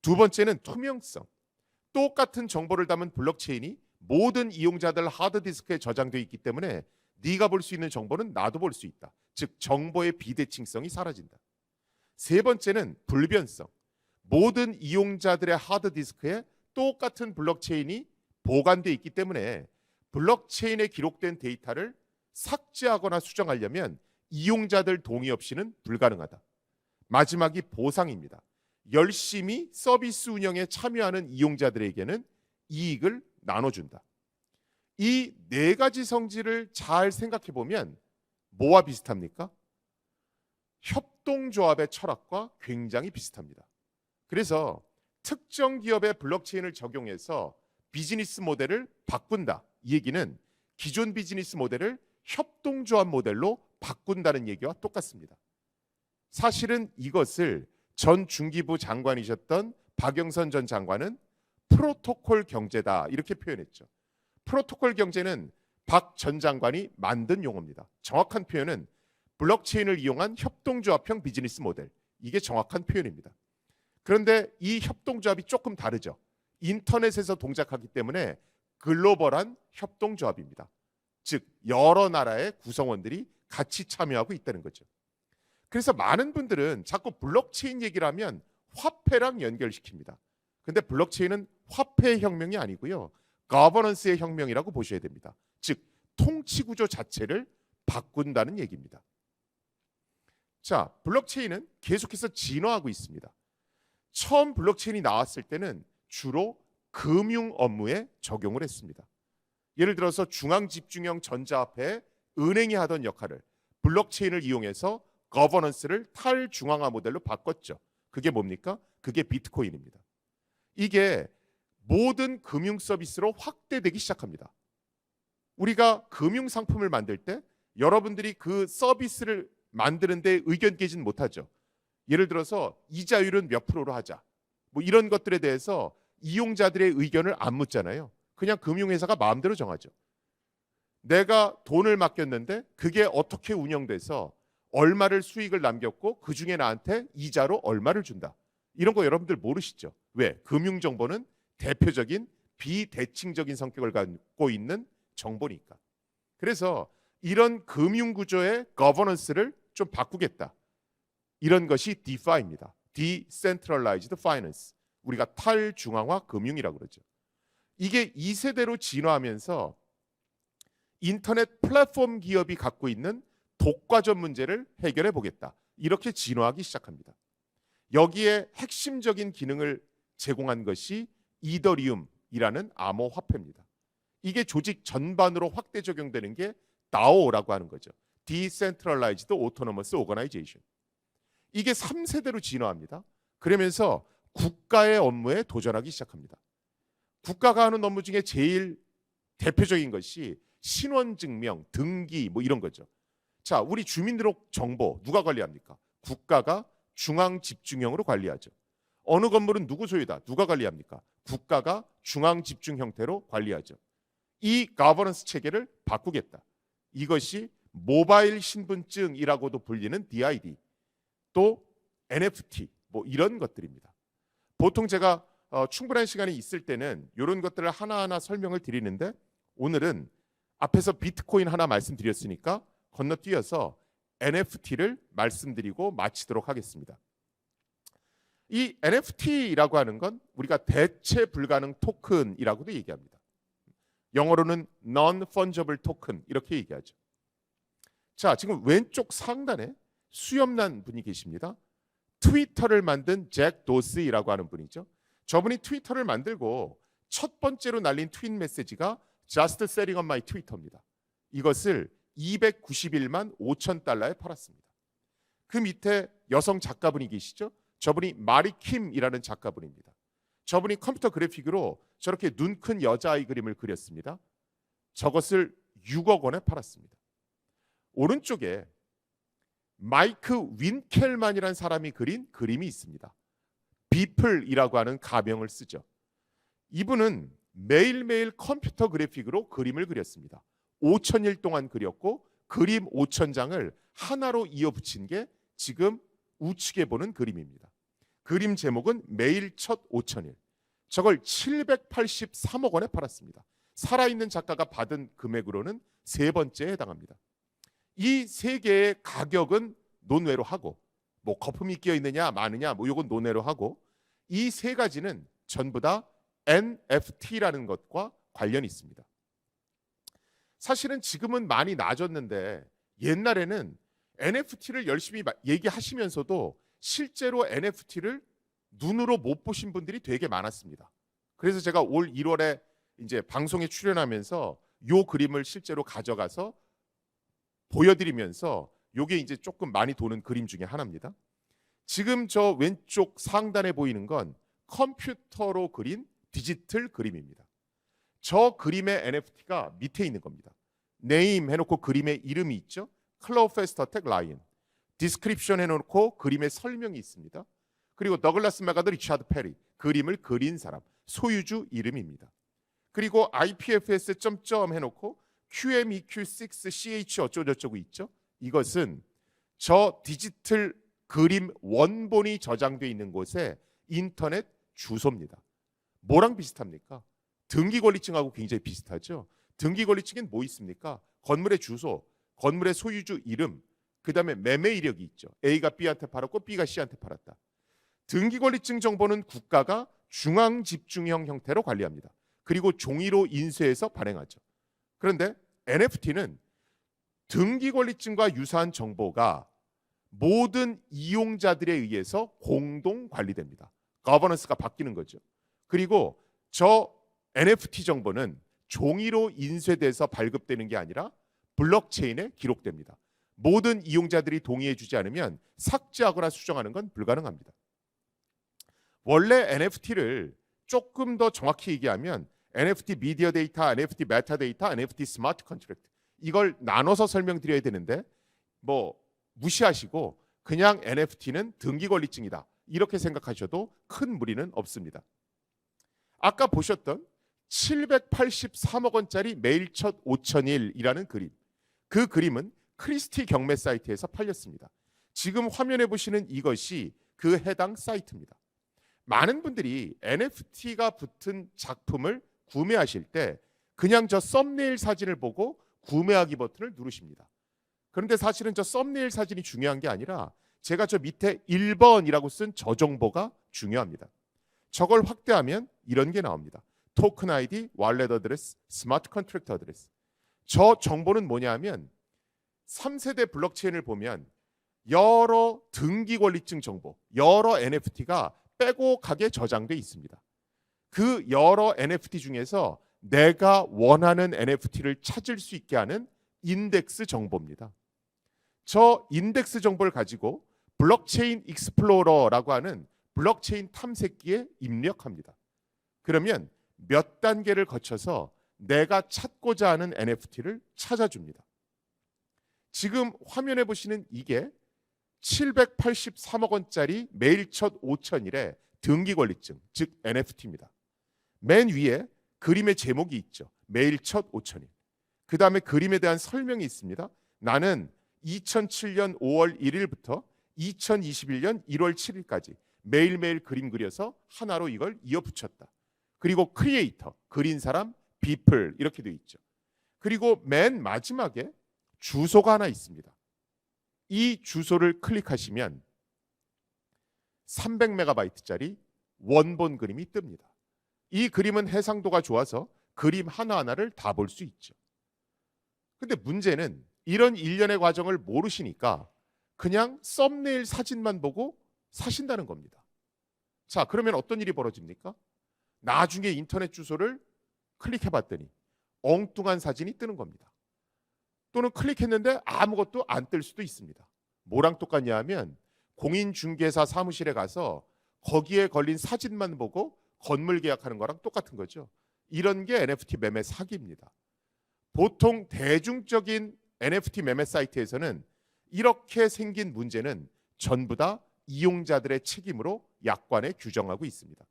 두 번째는 투명성. 똑같은 정보를 담은 블록체인이 모든 이용자들 하드디스크에 저장되어 있기 때문에 네가 볼 수 있는 정보는 나도 볼 수 있다. 즉 정보의 비대칭성이 사라진다. 세 번째는 불변성. 모든 이용자들의 하드디스크에 똑같은 블록체인이 보관되어 있기 때문에 블록체인에 기록된 데이터를 삭제하거나 수정하려면 이용자들 동의 없이는 불가능하다. 마지막이 보상입니다. 열심히 서비스 운영에 참여하는 이용자들에게는 이익을 나눠준다. 이 네 가지 성질을 잘 생각해 보면 뭐와 비슷합니까? 협동조합의 철학과 굉장히 비슷합니다. 그래서 특정 기업의 블록체인을 적용해서 비즈니스 모델을 바꾼다. 이 얘기는 기존 비즈니스 모델을 협동조합 모델로 바꾼다는 얘기와 똑같습니다. 사실은 이것을 전 중기부 장관이셨던 박영선 전 장관은 프로토콜 경제다 이렇게 표현했죠. 프로토콜 경제는 박 전 장관이 만든 용어입니다. 정확한 표현은 블록체인을 이용한 협동조합형 비즈니스 모델. 이게 정확한 표현입니다. 그런데 이 협동조합이 조금 다르죠. 인터넷에서 동작하기 때문에 글로벌한 협동조합입니다. 즉 여러 나라의 구성원들이 같이 참여하고 있다는 거죠. 그래서 많은 분들은 자꾸 블록체인 얘기를 하면 화폐랑 연결시킵니다. 근데 블록체인은 화폐의 혁명이 아니고요. 거버넌스의 혁명이라고 보셔야 됩니다. 즉 통치 구조 자체를 바꾼다는 얘기입니다. 자, 블록체인은 계속해서 진화하고 있습니다. 처음 블록체인이 나왔을 때는 주로 금융 업무에 적용을 했습니다. 예를 들어서 중앙집중형 전자화폐에 은행이 하던 역할을 블록체인을 이용해서 거버넌스를 탈중앙화 모델로 바꿨죠. 그게 뭡니까? 그게 비트코인입니다. 이게 모든 금융 서비스로 확대되기 시작합니다. 우리가 금융 상품을 만들 때 여러분들이 그 서비스를 만드는데 의견 깨진 못하죠. 예를 들어서 이자율은 몇 프로로 하자. 뭐 이런 것들에 대해서 이용자들의 의견을 안 묻잖아요. 그냥 금융회사가 마음대로 정하죠. 내가 돈을 맡겼는데 그게 어떻게 운영돼서 얼마를 수익을 남겼고 그중에 나한테 이자로 얼마를 준다. 이런 거 여러분들 모르시죠? 왜? 금융정보는 대표적인 비대칭적인 성격을 갖고 있는 정보니까. 그래서 이런 금융구조의 거버넌스를 좀 바꾸겠다. 이런 것이 DeFi입니다. Decentralized Finance. 우리가 탈중앙화 금융이라고 그러죠. 이게 2세대로 진화하면서 인터넷 플랫폼 기업이 갖고 있는 독과점 문제를 해결해 보겠다. 이렇게 진화하기 시작합니다. 여기에 핵심적인 기능을 제공한 것이 이더리움이라는 암호화폐입니다. 이게 조직 전반으로 확대 적용되는 게 DAO라고 하는 거죠. Decentralized Autonomous Organization. 이게 3세대로 진화합니다. 그러면서 국가의 업무에 도전하기 시작합니다. 국가가 하는 업무 중에 제일 대표적인 것이 신원증명, 등기 뭐 이런 거죠. 자, 우리 주민등록 정보 누가 관리합니까? 국가가 중앙집중형으로 관리하죠. 어느 건물은 누구 소유다? 누가 관리합니까? 국가가 중앙집중 형태로 관리하죠. 이 가버넌스 체계를 바꾸겠다. 이것이 모바일 신분증이라고도 불리는 DID, 또 NFT 뭐 이런 것들입니다. 보통 제가 충분한 시간이 있을 때는 이런 것들을 하나하나 설명을 드리는데 오늘은 앞에서 비트코인 하나 말씀드렸으니까 건너뛰어서 NFT를 말씀드리고 마치도록 하겠습니다. 이 NFT라고 하는 건 우리가 대체 불가능 토큰이라고도 얘기합니다. 영어로는 Non-Fungible Token 이렇게 얘기하죠. 자, 지금 왼쪽 상단에 수염난 분이 계십니다. 트위터를 만든 잭 도시라고 하는 분이죠. 저분이 트위터를 만들고 첫 번째로 날린 트윗 메시지가 Just selling on my Twitter입니다. 이것을 291만 5천 달러에 팔았습니다. 그 밑에 여성 작가분이 계시죠. 저분이 마리 킴이라는 작가분입니다. 저분이 컴퓨터 그래픽으로 저렇게 눈 큰 여자아이 그림을 그렸습니다. 저것을 6억 원에 팔았습니다. 오른쪽에 마이크 윈켈만이라는 사람이 그린 그림이 있습니다. 비플이라고 하는 가명을 쓰죠. 이분은 매일매일 컴퓨터 그래픽으로 그림을 그렸습니다. 5,000일 동안 그렸고 그림 5,000장을 하나로 이어붙인 게 지금 우측에 보는 그림입니다. 그림 제목은 매일 첫 5,000일. 저걸 783억 원에 팔았습니다. 살아있는 작가가 받은 금액으로는 세 번째에 해당합니다. 이 세 개의 가격은 논외로 하고 뭐 거품이 끼어 있느냐 마느냐 뭐 이건 논외로 하고 이 세 가지는 전부 다 NFT라는 것과 관련이 있습니다. 사실은 지금은 많이 나아졌는데 옛날에는 NFT를 열심히 얘기하시면서도 실제로 NFT를 눈으로 못 보신 분들이 되게 많았습니다. 그래서 제가 올 1월에 이제 방송에 출연하면서 요 그림을 실제로 가져가서 보여드리면서 요게 이제 조금 많이 도는 그림 중에 하나입니다. 지금 저 왼쪽 상단에 보이는 건 컴퓨터로 그린 디지털 그림입니다. 저 그림의 NFT가 밑에 있는 겁니다. 네임 해놓고 그림의 이름이 있죠. 클로페스터텍 라이언. 디스크립션 해놓고 그림의 설명이 있습니다. 그리고 더글라스 메가드 리차드 페리, 그림을 그린 사람, 소유주 이름입니다. 그리고 IPFS 점점 해놓고 QMEQ6CH 어쩌고저쩌고 있죠. 이것은 저 디지털 그림 원본이 저장되어 있는 곳의 인터넷 주소입니다. 뭐랑 비슷합니까? 등기권리증하고 굉장히 비슷하죠. 등기권리증엔 뭐 있습니까? 건물의 주소, 건물의 소유주 이름, 그 다음에 매매 이력이 있죠. A가 B한테 팔았고 B가 C한테 팔았다. 등기권리증 정보는 국가가 중앙집중형 형태로 관리합니다. 그리고 종이로 인쇄해서 발행하죠. 그런데 NFT는 등기권리증과 유사한 정보가 모든 이용자들에 의해서 공동 관리됩니다. 거버넌스가 바뀌는 거죠. 그리고 저 NFT 정보는 종이로 인쇄돼서 발급되는 게 아니라 블록체인에 기록됩니다. 모든 이용자들이 동의해주지 않으면 삭제하거나 수정하는 건 불가능합니다. 원래 NFT를 조금 더 정확히 얘기하면 NFT 미디어 데이터, NFT 메타 데이터, NFT 스마트 컨트랙트, 이걸 나눠서 설명드려야 되는데 뭐 무시하시고 그냥 NFT는 등기 권리증이다 이렇게 생각하셔도 큰 무리는 없습니다. 아까 보셨던 783억 원짜리 매일 첫 5,000일이라는 그림, 그 그림은 크리스티 경매 사이트에서 팔렸습니다. 지금 화면에 보시는 이것이 그 해당 사이트입니다. 많은 분들이 NFT가 붙은 작품을 구매하실 때 그냥 저 썸네일 사진을 보고 구매하기 버튼을 누르십니다. 그런데 사실은 저 썸네일 사진이 중요한 게 아니라 제가 저 밑에 1번이라고 쓴 저 정보가 중요합니다. 저걸 확대하면 이런 게 나옵니다. 토큰 아이디, wallet 어드레스, 스마트 컨트랙트 어드레스. 저 정보는 뭐냐면 3세대 블록체인을 보면 여러 등기 권리증 정보, 여러 NFT가 빼곡하게 저장돼 있습니다. 그 여러 NFT 중에서 내가 원하는 NFT를 찾을 수 있게 하는 인덱스 정보입니다. 저 인덱스 정보를 가지고 블록체인 익스플로러라고 하는 블록체인 탐색기에 입력합니다. 그러면 몇 단계를 거쳐서 내가 찾고자 하는 NFT를 찾아줍니다. 지금 화면에 보시는 이게 783억 원짜리 매일 첫 5,000일의 등기 권리증, 즉 NFT입니다. 맨 위에 그림의 제목이 있죠. 매일 첫 5,000일. 그 다음에 그림에 대한 설명이 있습니다. 나는 2007년 5월 1일부터 2021년 1월 7일까지 매일매일 그림 그려서 하나로 이걸 이어붙였다. 그리고 크리에이터, 그린 사람, 비플 이렇게 되어 있죠. 그리고 맨 마지막에 주소가 하나 있습니다. 이 주소를 클릭하시면 300MB짜리 원본 그림이 뜹니다. 이 그림은 해상도가 좋아서 그림 하나하나를 다 볼 수 있죠. 근데 문제는 이런 일련의 과정을 모르시니까 그냥 썸네일 사진만 보고 사신다는 겁니다. 자, 그러면 어떤 일이 벌어집니까? 나중에 인터넷 주소를 클릭해봤더니 엉뚱한 사진이 뜨는 겁니다. 또는 클릭했는데 아무것도 안 뜰 수도 있습니다. 뭐랑 똑같냐 하면 공인중개사 사무실에 가서 거기에 걸린 사진만 보고 건물 계약하는 거랑 똑같은 거죠. 이런 게 NFT 매매 사기입니다. 보통 대중적인 NFT 매매 사이트에서는 이렇게 생긴 문제는 전부 다 이용자들의 책임으로 약관에 규정하고 있습니다.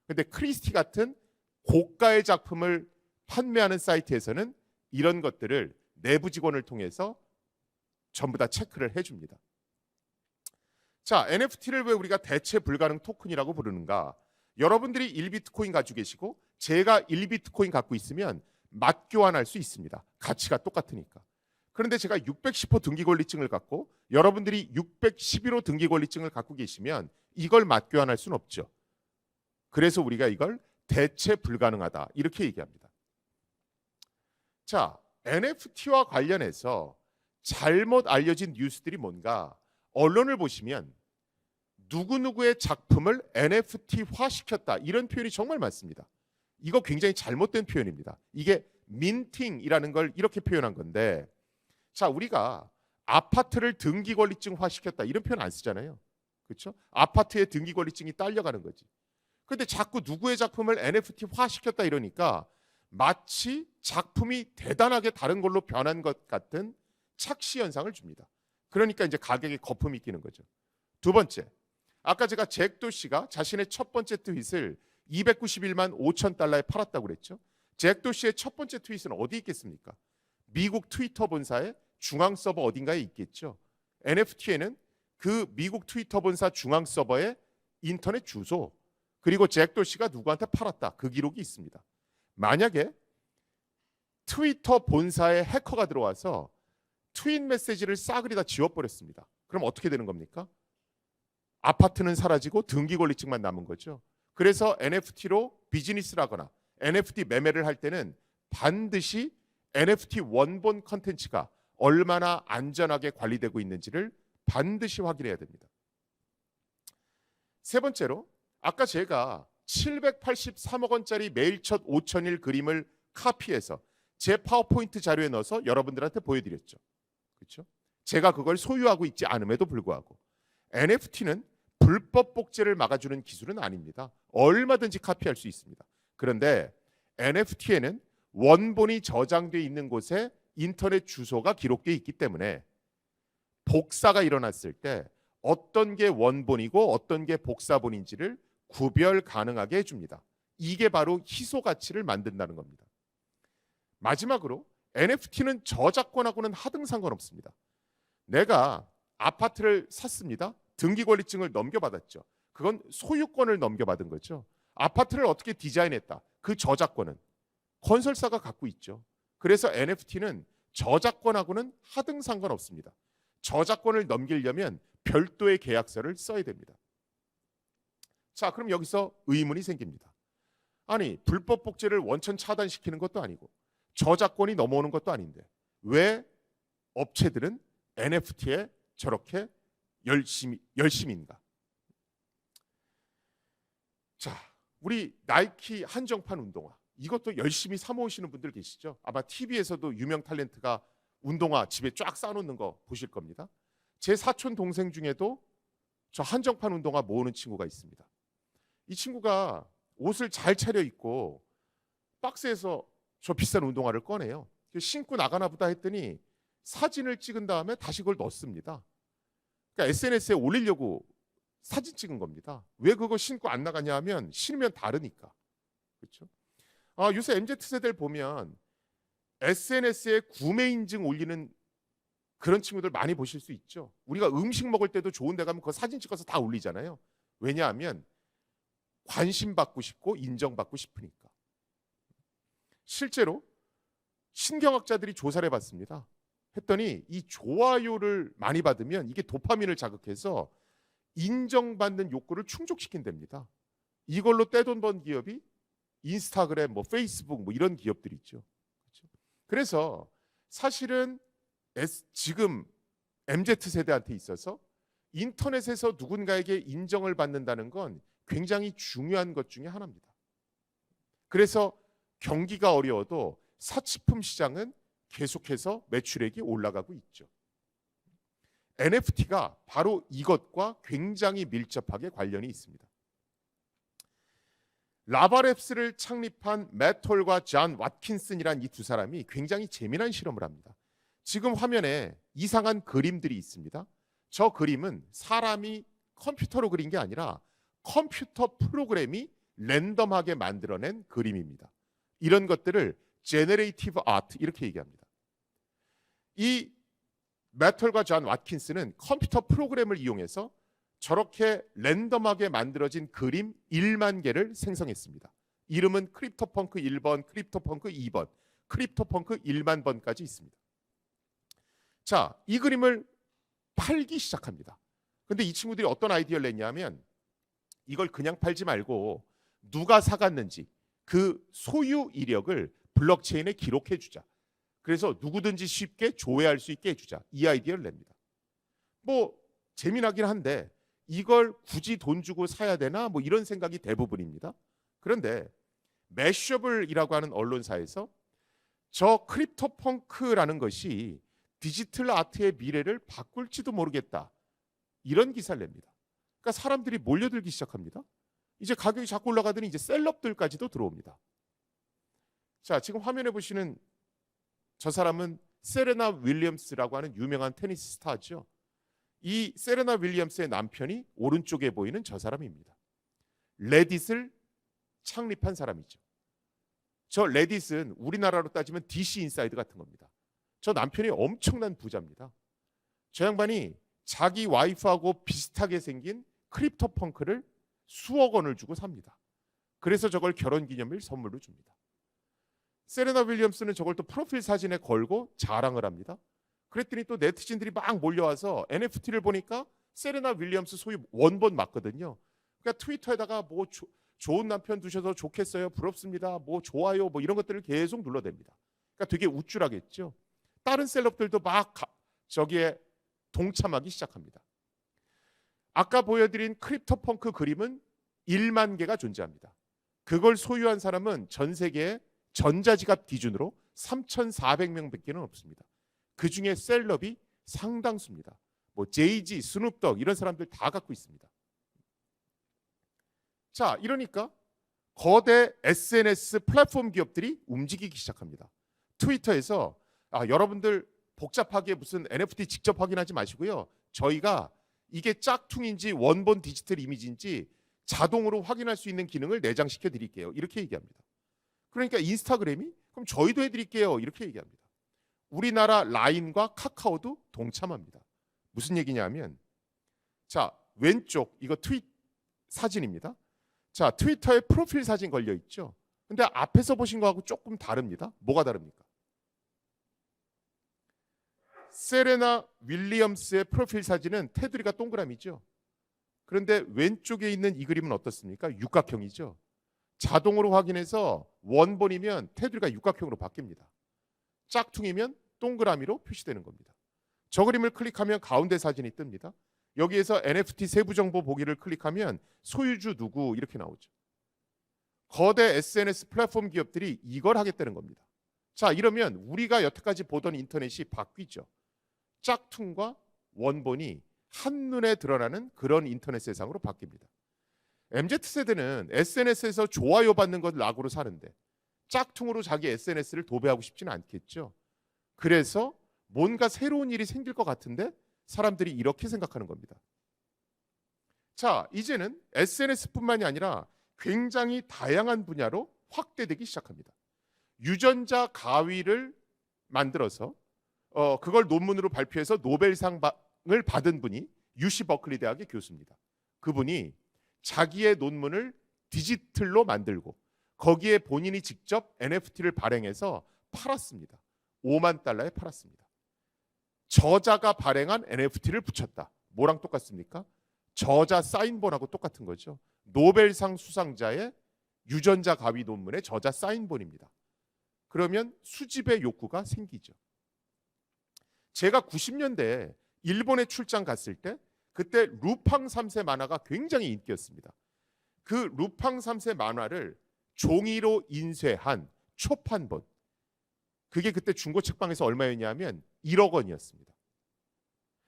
그런데 크리스티 같은 고가의 작품을 판매하는 사이트에서는 이런 것들을 내부 직원을 통해서 전부 다 체크를 해줍니다. 자, NFT를 왜 우리가 대체 불가능 토큰이라고 부르는가? 여러분들이 1비트코인 가지고 계시고 제가 1비트코인 갖고 있으면 맞교환할 수 있습니다. 가치가 똑같으니까. 그런데 제가 610호 등기 권리증을 갖고 여러분들이 611호 등기 권리증을 갖고 계시면 이걸 맞교환할 수는 없죠. 그래서 우리가 이걸 대체 불가능하다 이렇게 얘기합니다. 자, NFT와 관련해서 잘못 알려진 뉴스들이 뭔가 언론을 보시면 누구누구의 작품을 NFT화 시켰다 이런 표현이 정말 많습니다. 이거 굉장히 잘못된 표현입니다. 이게 민팅이라는 걸 이렇게 표현한 건데, 자, 우리가 아파트를 등기 권리증화 시켰다 이런 표현 안 쓰잖아요. 그렇죠? 아파트의 등기 권리증이 딸려가는 거지. 근데 자꾸 누구의 작품을 NFT화 시켰다 이러니까 마치 작품이 대단하게 다른 걸로 변한 것 같은 착시 현상을 줍니다. 그러니까 이제 가격에 거품이 끼는 거죠. 두 번째, 아까 제가 잭 도시가 자신의 첫 번째 트윗을 291만 5천 달러에 팔았다고 그랬죠. 잭 도시의 첫 번째 트윗은 어디 있겠습니까? 미국 트위터 본사의 중앙 서버 어딘가에 있겠죠. NFT에는 그 미국 트위터 본사 중앙 서버의 인터넷 주소, 그리고 잭 도시가 누구한테 팔았다 그 기록이 있습니다. 만약에 트위터 본사에 해커가 들어와서 트윗 메시지를 싸그리 다 지워버렸습니다. 그럼 어떻게 되는 겁니까? 아파트는 사라지고 등기 권리증만 남은 거죠. 그래서 NFT로 비즈니스를 하거나 NFT 매매를 할 때는 반드시 NFT 원본 컨텐츠가 얼마나 안전하게 관리되고 있는지를 반드시 확인해야 됩니다. 세 번째로, 아까 제가 783억 원짜리 메일첫 5,000일 그림을 카피해서 제 파워포인트 자료에 넣어서 여러분들한테 보여드렸죠. 그렇죠? 제가 그걸 소유하고 있지 않음에도 불구하고 NFT는 불법 복제를 막아주는 기술은 아닙니다. 얼마든지 카피할 수 있습니다. 그런데 NFT에는 원본이 저장되어 있는 곳에 인터넷 주소가 기록되어 있기 때문에 복사가 일어났을 때 어떤 게 원본이고 어떤 게 복사본인지를 구별 가능하게 해줍니다. 이게 바로 희소 가치를 만든다는 겁니다. 마지막으로 NFT는 저작권하고는 하등 상관없습니다. 내가 아파트를 샀습니다. 등기권리증을 넘겨받았죠. 그건 소유권을 넘겨받은 거죠. 아파트를 어떻게 디자인했다. 그 저작권은 건설사가 갖고 있죠. 그래서 NFT는 저작권하고는 하등 상관없습니다. 저작권을 넘기려면 별도의 계약서를 써야 됩니다. 자, 그럼 여기서 의문이 생깁니다. 아니, 불법 복제를 원천 차단시키는 것도 아니고 저작권이 넘어오는 것도 아닌데 왜 업체들은 NFT에 저렇게 열심인가? 자, 우리 나이키 한정판 운동화 이것도 열심히 사 모으시는 분들 계시죠? 아마 TV에서도 유명 탤런트가 운동화 집에 쫙 쌓아놓는 거 보실 겁니다. 제 사촌 동생 중에도 저 한정판 운동화 모으는 친구가 있습니다. 이 친구가 옷을 잘 차려입고 박스에서 저 비싼 운동화를 꺼내요. 신고 나가나 보다 했더니 사진을 찍은 다음에 다시 그걸 넣습니다. 그러니까 SNS에 올리려고 사진 찍은 겁니다. 왜 그거 신고 안 나가냐 하면 신으면 다르니까. 그렇죠? 요새 MZ세대를 보면 SNS에 구매 인증 올리는 그런 친구들 많이 보실 수 있죠. 우리가 음식 먹을 때도 좋은 데 가면 그거 사진 찍어서 다 올리잖아요. 왜냐하면 관심 받고 싶고 인정받고 싶으니까. 실제로 신경학자들이 조사를 해봤습니다. 했더니 이 좋아요를 많이 받으면 이게 도파민을 자극해서 인정받는 욕구를 충족시킨답니다. 이걸로 떼돈 번 기업이 인스타그램, 페이스북 이런 기업들이 있죠. 그렇죠? 그래서 사실은 지금 MZ세대한테 있어서 인터넷에서 누군가에게 인정을 받는다는 건 굉장히 중요한 것 중에 하나입니다. 그래서 경기가 어려워도 사치품 시장은 계속해서 매출액이 올라가고 있죠. NFT가 바로 이것과 굉장히 밀접하게 관련이 있습니다. 라바랩스를 창립한 맷 홀과 존 왓킨슨이란 이 두 사람이 굉장히 재미난 실험을 합니다. 지금 화면에 이상한 그림들이 있습니다. 저 그림은 사람이 컴퓨터로 그린 게 아니라 컴퓨터 프로그램이 랜덤하게 만들어낸 그림입니다. 이런 것들을 제너레이티브 아트 이렇게 얘기합니다. 이 매털과 존 왓킨스는 컴퓨터 프로그램을 이용해서 저렇게 랜덤하게 만들어진 그림 1만 개를 생성했습니다. 이름은 크립토펑크 1번, 크립토펑크 2번, 크립토펑크 1만 번까지 있습니다. 자, 이 그림을 팔기 시작합니다. 근데 이 친구들이 어떤 아이디어를 냈냐면 이걸 그냥 팔지 말고 누가 사갔는지 그 소유 이력을 블록체인에 기록해 주자. 그래서 누구든지 쉽게 조회할 수 있게 해주자. 이 아이디어를 냅니다. 재미나긴 한데 이걸 굳이 돈 주고 사야 되나 이런 생각이 대부분입니다. 그런데 매셔블이라고 하는 언론사에서 저 크립토펑크라는 것이 디지털 아트의 미래를 바꿀지도 모르겠다. 이런 기사를 냅니다. 그러니까 사람들이 몰려들기 시작합니다. 이제 가격이 자꾸 올라가더니 이제 셀럽들까지도 들어옵니다. 자, 지금 화면에 보시는 저 사람은 세레나 윌리엄스라고 하는 유명한 테니스 스타죠. 이 세레나 윌리엄스의 남편이 오른쪽에 보이는 저 사람입니다. 레딧을 창립한 사람이죠. 저 레딧은 우리나라로 따지면 DC 인사이드 같은 겁니다. 저 남편이 엄청난 부자입니다. 저 양반이 자기 와이프하고 비슷하게 생긴 크립토펑크를 수억 원을 주고 삽니다. 그래서 저걸 결혼기념일 선물로 줍니다. 세레나 윌리엄스는 저걸 또 프로필 사진에 걸고 자랑을 합니다. 그랬더니 또 네티즌들이 막 몰려와서 NFT를 보니까 세레나 윌리엄스 소유 원본 맞거든요. 그러니까 트위터에다가 좋은 남편 두셔서 좋겠어요, 부럽습니다, 좋아요, 이런 것들을 계속 눌러댑니다. 그러니까 되게 우쭐하겠죠. 다른 셀럽들도 막 저기에 동참하기 시작합니다. 아까 보여드린 크립토펑크 그림은 1만 개가 존재합니다. 그걸 소유한 사람은 전 세계에 전자지갑 기준으로 3,400명밖에는 없습니다. 그중에 셀럽이 상당수입니다. 뭐 제이지, 스눕덕 이런 사람들 다 갖고 있습니다. 자, 이러니까 거대 SNS 플랫폼 기업들이 움직이기 시작합니다. 트위터에서 여러분들 복잡하게 무슨 NFT 직접 확인하지 마시고요. 저희가 이게 짝퉁인지 원본 디지털 이미지인지 자동으로 확인할 수 있는 기능을 내장시켜 드릴게요. 이렇게 얘기합니다. 그러니까 인스타그램이 그럼 저희도 해드릴게요. 이렇게 얘기합니다. 우리나라 라인과 카카오도 동참합니다. 무슨 얘기냐면 자, 왼쪽 이거 트윗 사진입니다. 자, 트위터에 프로필 사진 걸려 있죠. 근데 앞에서 보신 거하고 조금 다릅니다. 뭐가 다릅니까? 세레나 윌리엄스의 프로필 사진은 테두리가 동그라미죠. 그런데 왼쪽에 있는 이 그림은 어떻습니까? 육각형이죠. 자동으로 확인해서 원본이면 테두리가 육각형으로 바뀝니다. 짝퉁이면 동그라미로 표시되는 겁니다. 저 그림을 클릭하면 가운데 사진이 뜹니다. 여기에서 NFT 세부 정보 보기를 클릭하면 소유주 누구 이렇게 나오죠. 거대 SNS 플랫폼 기업들이 이걸 하겠다는 겁니다. 자, 이러면 우리가 여태까지 보던 인터넷이 바뀌죠. 짝퉁과 원본이 한눈에 드러나는 그런 인터넷 세상으로 바뀝니다. MZ세대는 SNS에서 좋아요 받는 것 낙으로 사는데 짝퉁으로 자기 SNS를 도배하고 싶지는 않겠죠. 그래서 뭔가 새로운 일이 생길 것 같은데 사람들이 이렇게 생각하는 겁니다. 자, 이제는 SNS뿐만이 아니라 굉장히 다양한 분야로 확대되기 시작합니다. 유전자 가위를 만들어서 그걸 논문으로 발표해서 노벨상을 받은 분이 UC 버클리 대학의 교수입니다. 그분이 자기의 논문을 디지털로 만들고 거기에 본인이 직접 NFT를 발행해서 팔았습니다. 5만 달러에 팔았습니다. 저자가 발행한 NFT를 붙였다. 뭐랑 똑같습니까? 저자 사인본하고 똑같은 거죠. 노벨상 수상자의 유전자 가위 논문의 저자 사인본입니다. 그러면 수집의 욕구가 생기죠. 제가 90년대에 일본에 출장 갔을 때 그때 루팡 3세 만화가 굉장히 인기였습니다. 그 루팡 3세 만화를 종이로 인쇄한 초판본, 그게 그때 중고 책방에서 얼마였냐면 1억 원이었습니다.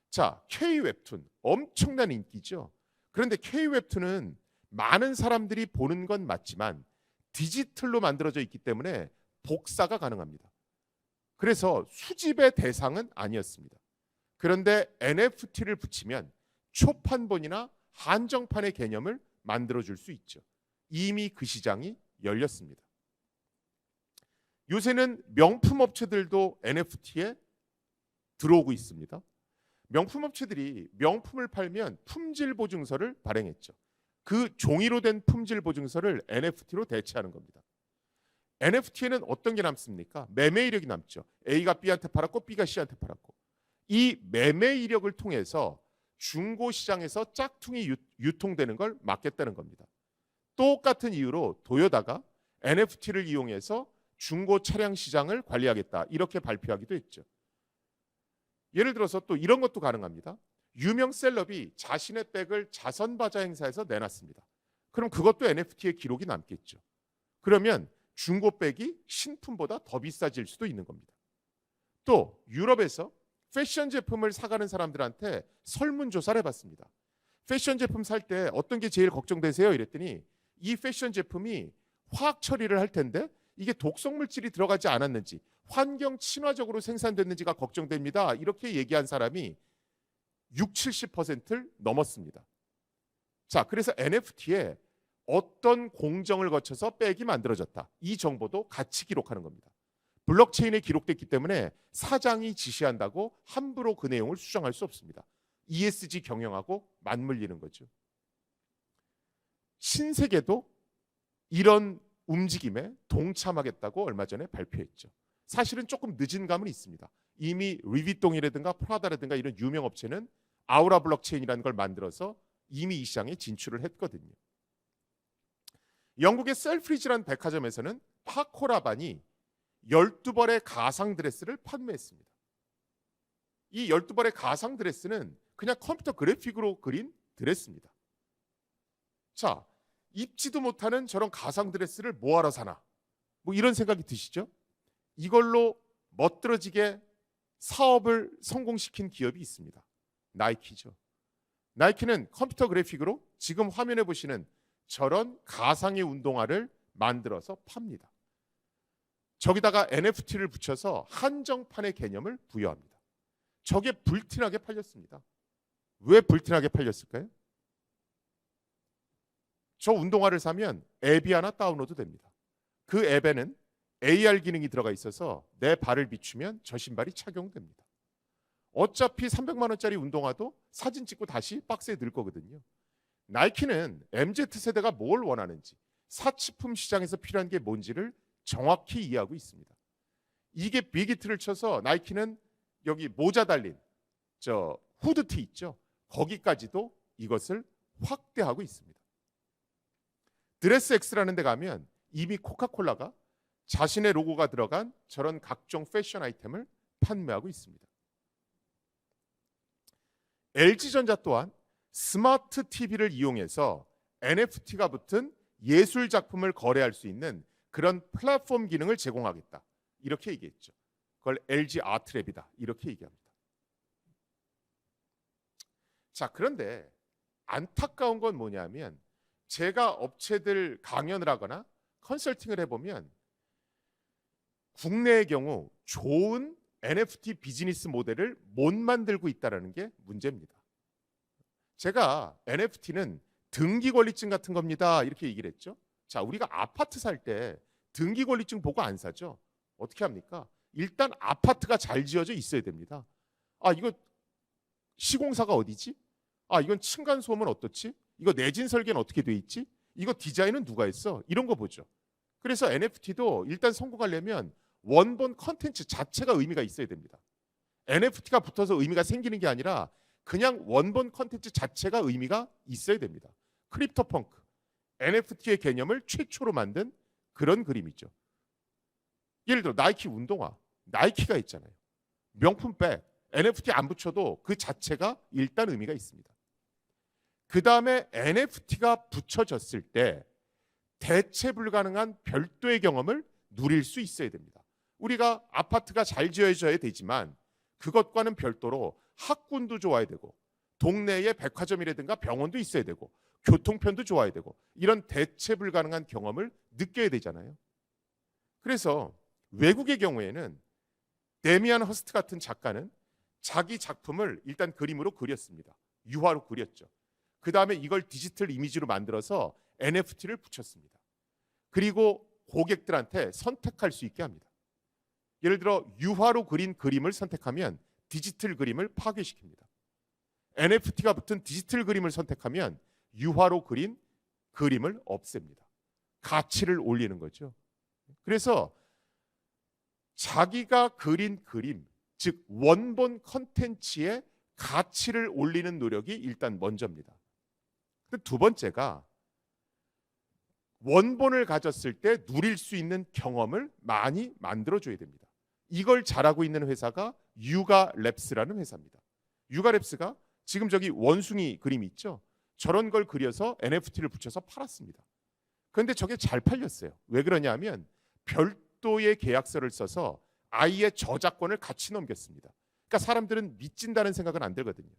자, K-웹툰 엄청난 인기죠. 그런데 K-웹툰은 많은 사람들이 보는 건 맞지만 디지털로 만들어져 있기 때문에 복사가 가능합니다. 그래서 수집의 대상은 아니었습니다. 그런데 NFT를 붙이면 초판본이나 한정판의 개념을 만들어줄 수 있죠. 이미 그 시장이 열렸습니다. 요새는 명품 업체들도 NFT에 들어오고 있습니다. 명품 업체들이 명품을 팔면 품질 보증서를 발행했죠. 그 종이로 된 품질 보증서를 NFT로 대체하는 겁니다. NFT에는 어떤 게 남습니까? 매매 이력이 남죠. A가 B한테 팔았고 B가 C한테 팔았고. 이 매매 이력을 통해서 중고 시장에서 짝퉁이 유통되는 걸 막겠다는 겁니다. 똑같은 이유로 도요다가 NFT를 이용해서 중고 차량 시장을 관리하겠다 이렇게 발표하기도 했죠. 예를 들어서 또 이런 것도 가능합니다. 유명 셀럽이 자신의 백을 자선바자 행사에서 내놨습니다. 그럼 그것도 NFT의 기록이 남겠죠. 그러면 중고 백이 신품보다 더 비싸질 수도 있는 겁니다. 또 유럽에서 패션 제품을 사가는 사람들한테 설문조사를 해봤습니다. 패션 제품 살 때 어떤 게 제일 걱정되세요? 이랬더니 이 패션 제품이 화학 처리를 할 텐데 이게 독성 물질이 들어가지 않았는지 환경 친화적으로 생산됐는지가 걱정됩니다. 이렇게 얘기한 사람이 60-70%를 넘었습니다. 자, 그래서 NFT에 어떤 공정을 거쳐서 백이 만들어졌다. 이 정보도 같이 기록하는 겁니다. 블록체인에 기록됐기 때문에 사장이 지시한다고 함부로 그 내용을 수정할 수 없습니다. ESG 경영하고 맞물리는 거죠. 신세계도 이런 움직임에 동참하겠다고 얼마 전에 발표했죠. 사실은 조금 늦은 감은 있습니다. 이미 루이비통이라든가 프라다라든가 이런 유명 업체는 아우라 블록체인이라는 걸 만들어서 이미 이 시장에 진출을 했거든요. 영국의 셀프리지라는 백화점에서는 파코라반이 12벌의 가상 드레스를 판매했습니다. 이 12벌의 가상 드레스는 그냥 컴퓨터 그래픽으로 그린 드레스입니다. 자, 입지도 못하는 저런 가상 드레스를 뭐하러 사나? 뭐 이런 생각이 드시죠? 이걸로 멋들어지게 사업을 성공시킨 기업이 있습니다. 나이키죠. 나이키는 컴퓨터 그래픽으로 지금 화면에 보시는 저런 가상의 운동화를 만들어서 팝니다. 저기다가 NFT를 붙여서 한정판의 개념을 부여합니다. 저게 불티나게 팔렸습니다. 왜 불티나게 팔렸을까요? 저 운동화를 사면 앱이 하나 다운로드 됩니다. 그 앱에는 AR 기능이 들어가 있어서 내 발을 비추면 저 신발이 착용됩니다. 어차피 300만 원짜리 운동화도 사진 찍고 다시 박스에 넣을 거거든요. 나이키는 MZ세대가 뭘 원하는지, 사치품 시장에서 필요한 게 뭔지를 정확히 이해하고 있습니다. 이게 빅히트를 쳐서 나이키는 여기 모자 달린 저 후드티 있죠. 거기까지도 이것을 확대하고 있습니다. 드레스X라는 데 가면 이미 코카콜라가 자신의 로고가 들어간 저런 각종 패션 아이템을 판매하고 있습니다. LG전자 또한 스마트 TV를 이용해서 NFT가 붙은 예술 작품을 거래할 수 있는 그런 플랫폼 기능을 제공하겠다. 이렇게 얘기했죠. 그걸 LG 아트랩이다. 이렇게 얘기합니다. 자, 그런데 안타까운 건 뭐냐면 제가 업체들 강연을 하거나 컨설팅을 해보면 국내의 경우 좋은 NFT 비즈니스 모델을 못 만들고 있다는 게 문제입니다. 제가 NFT는 등기 권리증 같은 겁니다. 이렇게 얘기를 했죠. 자, 우리가 아파트 살 때 등기 권리증 보고 안 사죠. 어떻게 합니까? 일단 아파트가 잘 지어져 있어야 됩니다. 아, 이거 시공사가 어디지? 아, 이건 층간 소음은 어떻지? 이거 내진 설계는 어떻게 돼 있지? 이거 디자인은 누가 했어? 이런 거 보죠. 그래서 NFT도 일단 성공하려면 원본 컨텐츠 자체가 의미가 있어야 됩니다. NFT가 붙어서 의미가 생기는 게 아니라 그냥 원본 컨텐츠 자체가 의미가 있어야 됩니다. 크립토펑크, NFT의 개념을 최초로 만든 그런 그림이죠. 예를 들어 나이키 운동화, 나이키가 있잖아요. 명품 백, NFT 안 붙여도 그 자체가 일단 의미가 있습니다. 그 다음에 NFT가 붙여졌을 때 대체 불가능한 별도의 경험을 누릴 수 있어야 됩니다. 우리가 아파트가 잘 지어져야 되지만 그것과는 별도로 학군도 좋아야 되고 동네에 백화점이라든가 병원도 있어야 되고 교통편도 좋아야 되고 이런 대체 불가능한 경험을 느껴야 되잖아요. 그래서 외국의 경우에는 데미안 허스트 같은 작가는 자기 작품을 일단 그림으로 그렸습니다. 유화로 그렸죠. 그 다음에 이걸 디지털 이미지로 만들어서 NFT를 붙였습니다. 그리고 고객들한테 선택할 수 있게 합니다. 예를 들어 유화로 그린 그림을 선택하면 디지털 그림을 파괴시킵니다. NFT가 붙은 디지털 그림을 선택하면 유화로 그린 그림을 없앱니다. 가치를 올리는 거죠. 그래서 자기가 그린 그림, 즉 원본 컨텐츠의 가치를 올리는 노력이 일단 먼저입니다. 두 번째가 원본을 가졌을 때 누릴 수 있는 경험을 많이 만들어줘야 됩니다. 이걸 잘하고 있는 회사가 유가랩스라는 회사입니다. 유가랩스가 지금 저기 원숭이 그림이 있죠. 저런 걸 그려서 NFT를 붙여서 팔았습니다. 그런데 저게 잘 팔렸어요. 왜 그러냐면 별도의 계약서를 써서 아예 저작권을 같이 넘겼습니다. 그러니까 사람들은 믿진다는 생각은 안 들거든요.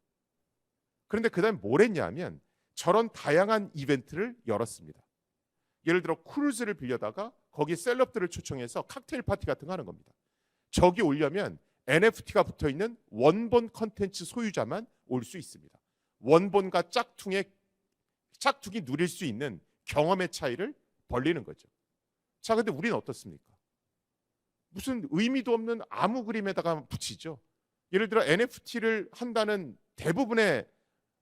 그런데 그 다음에 뭘 했냐면 저런 다양한 이벤트를 열었습니다. 예를 들어 크루즈를 빌려다가 거기 셀럽들을 초청해서 칵테일 파티 같은 거 하는 겁니다. 저기 오려면 NFT가 붙어있는 원본 컨텐츠 소유자만 올 수 있습니다. 원본과 짝퉁이 누릴 수 있는 경험의 차이를 벌리는 거죠. 자, 근데 우리는 어떻습니까? 무슨 의미도 없는 아무 그림에다가 붙이죠. 예를 들어 NFT를 한다는 대부분의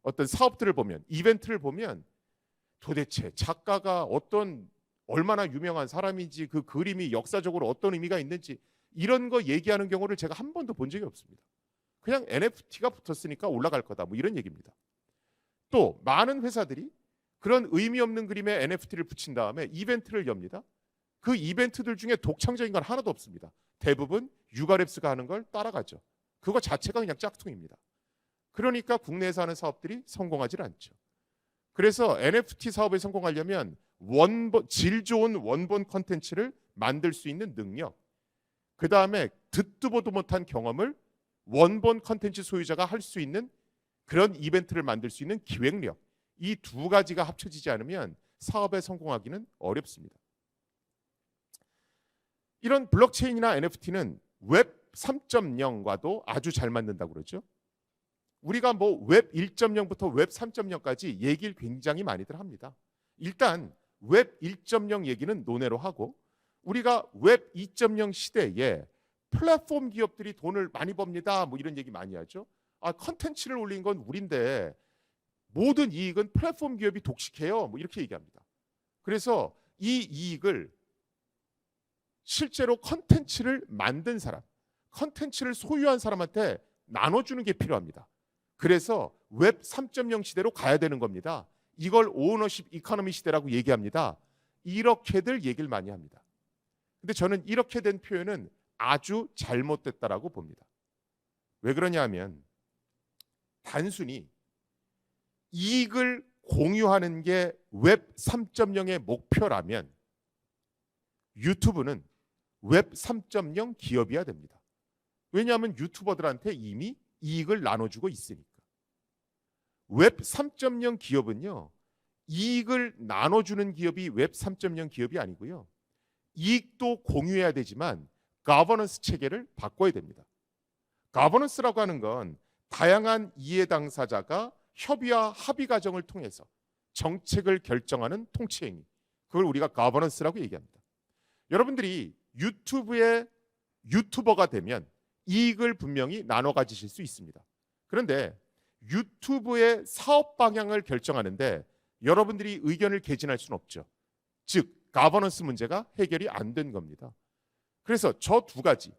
어떤 사업들을 보면, 이벤트를 보면 도대체 작가가 얼마나 유명한 사람인지 그 그림이 역사적으로 어떤 의미가 있는지 이런 거 얘기하는 경우를 제가 한 번도 본 적이 없습니다. 그냥 NFT가 붙었으니까 올라갈 거다 뭐 이런 얘기입니다. 또 많은 회사들이 그런 의미 없는 그림에 NFT를 붙인 다음에 이벤트를 엽니다. 그 이벤트들 중에 독창적인 건 하나도 없습니다. 대부분 유가랩스가 하는 걸 따라가죠. 그거 자체가 그냥 짝퉁입니다. 그러니까 국내에서 하는 사업들이 성공하지 않죠. 그래서 NFT 사업에 성공하려면 질 좋은 원본 컨텐츠를 만들 수 있는 능력, 그 다음에 듣도 보도 못한 경험을 원본 컨텐츠 소유자가 할 수 있는 그런 이벤트를 만들 수 있는 기획력, 이 두 가지가 합쳐지지 않으면 사업에 성공하기는 어렵습니다. 이런 블록체인이나 NFT는 웹 3.0과도 아주 잘 맞는다고 그러죠. 우리가 뭐 웹 1.0부터 웹 3.0까지 얘기를 굉장히 많이들 합니다. 일단 웹 1.0 얘기는 논외로 하고, 우리가 웹 2.0 시대에 플랫폼 기업들이 돈을 많이 법니다. 뭐 이런 얘기 많이 하죠. 컨텐츠를 올린 건 우린데 모든 이익은 플랫폼 기업이 독식해요. 뭐 이렇게 얘기합니다. 그래서 이 이익을 실제로 컨텐츠를 만든 사람, 컨텐츠를 소유한 사람한테 나눠주는 게 필요합니다. 그래서 웹 3.0 시대로 가야 되는 겁니다. 이걸 오너십 이코노미 시대라고 얘기합니다. 이렇게들 얘기를 많이 합니다. 근데 저는 이렇게 된 표현은 아주 잘못됐다라고 봅니다. 왜 그러냐 하면 단순히 이익을 공유하는 게 웹 3.0의 목표라면 유튜브는 웹 3.0 기업이어야 됩니다. 왜냐하면 유튜버들한테 이미 이익을 나눠주고 있으니까. 웹 3.0 기업은요, 이익을 나눠주는 기업이 웹 3.0 기업이 아니고요, 이익도 공유해야 되지만 거버넌스 체계를 바꿔야 됩니다. 거버넌스라고 하는 건 다양한 이해 당사자가 협의와 합의 과정을 통해서 정책을 결정하는 통치 행위, 그걸 우리가 거버넌스라고 얘기합니다. 여러분들이 유튜브의 유튜버가 되면 이익을 분명히 나눠 가지실 수 있습니다. 그런데 유튜브의 사업 방향을 결정하는데 여러분들이 의견을 개진할 수는 없죠. 즉 거버넌스 문제가 해결이 안 된 겁니다. 그래서 저 두 가지,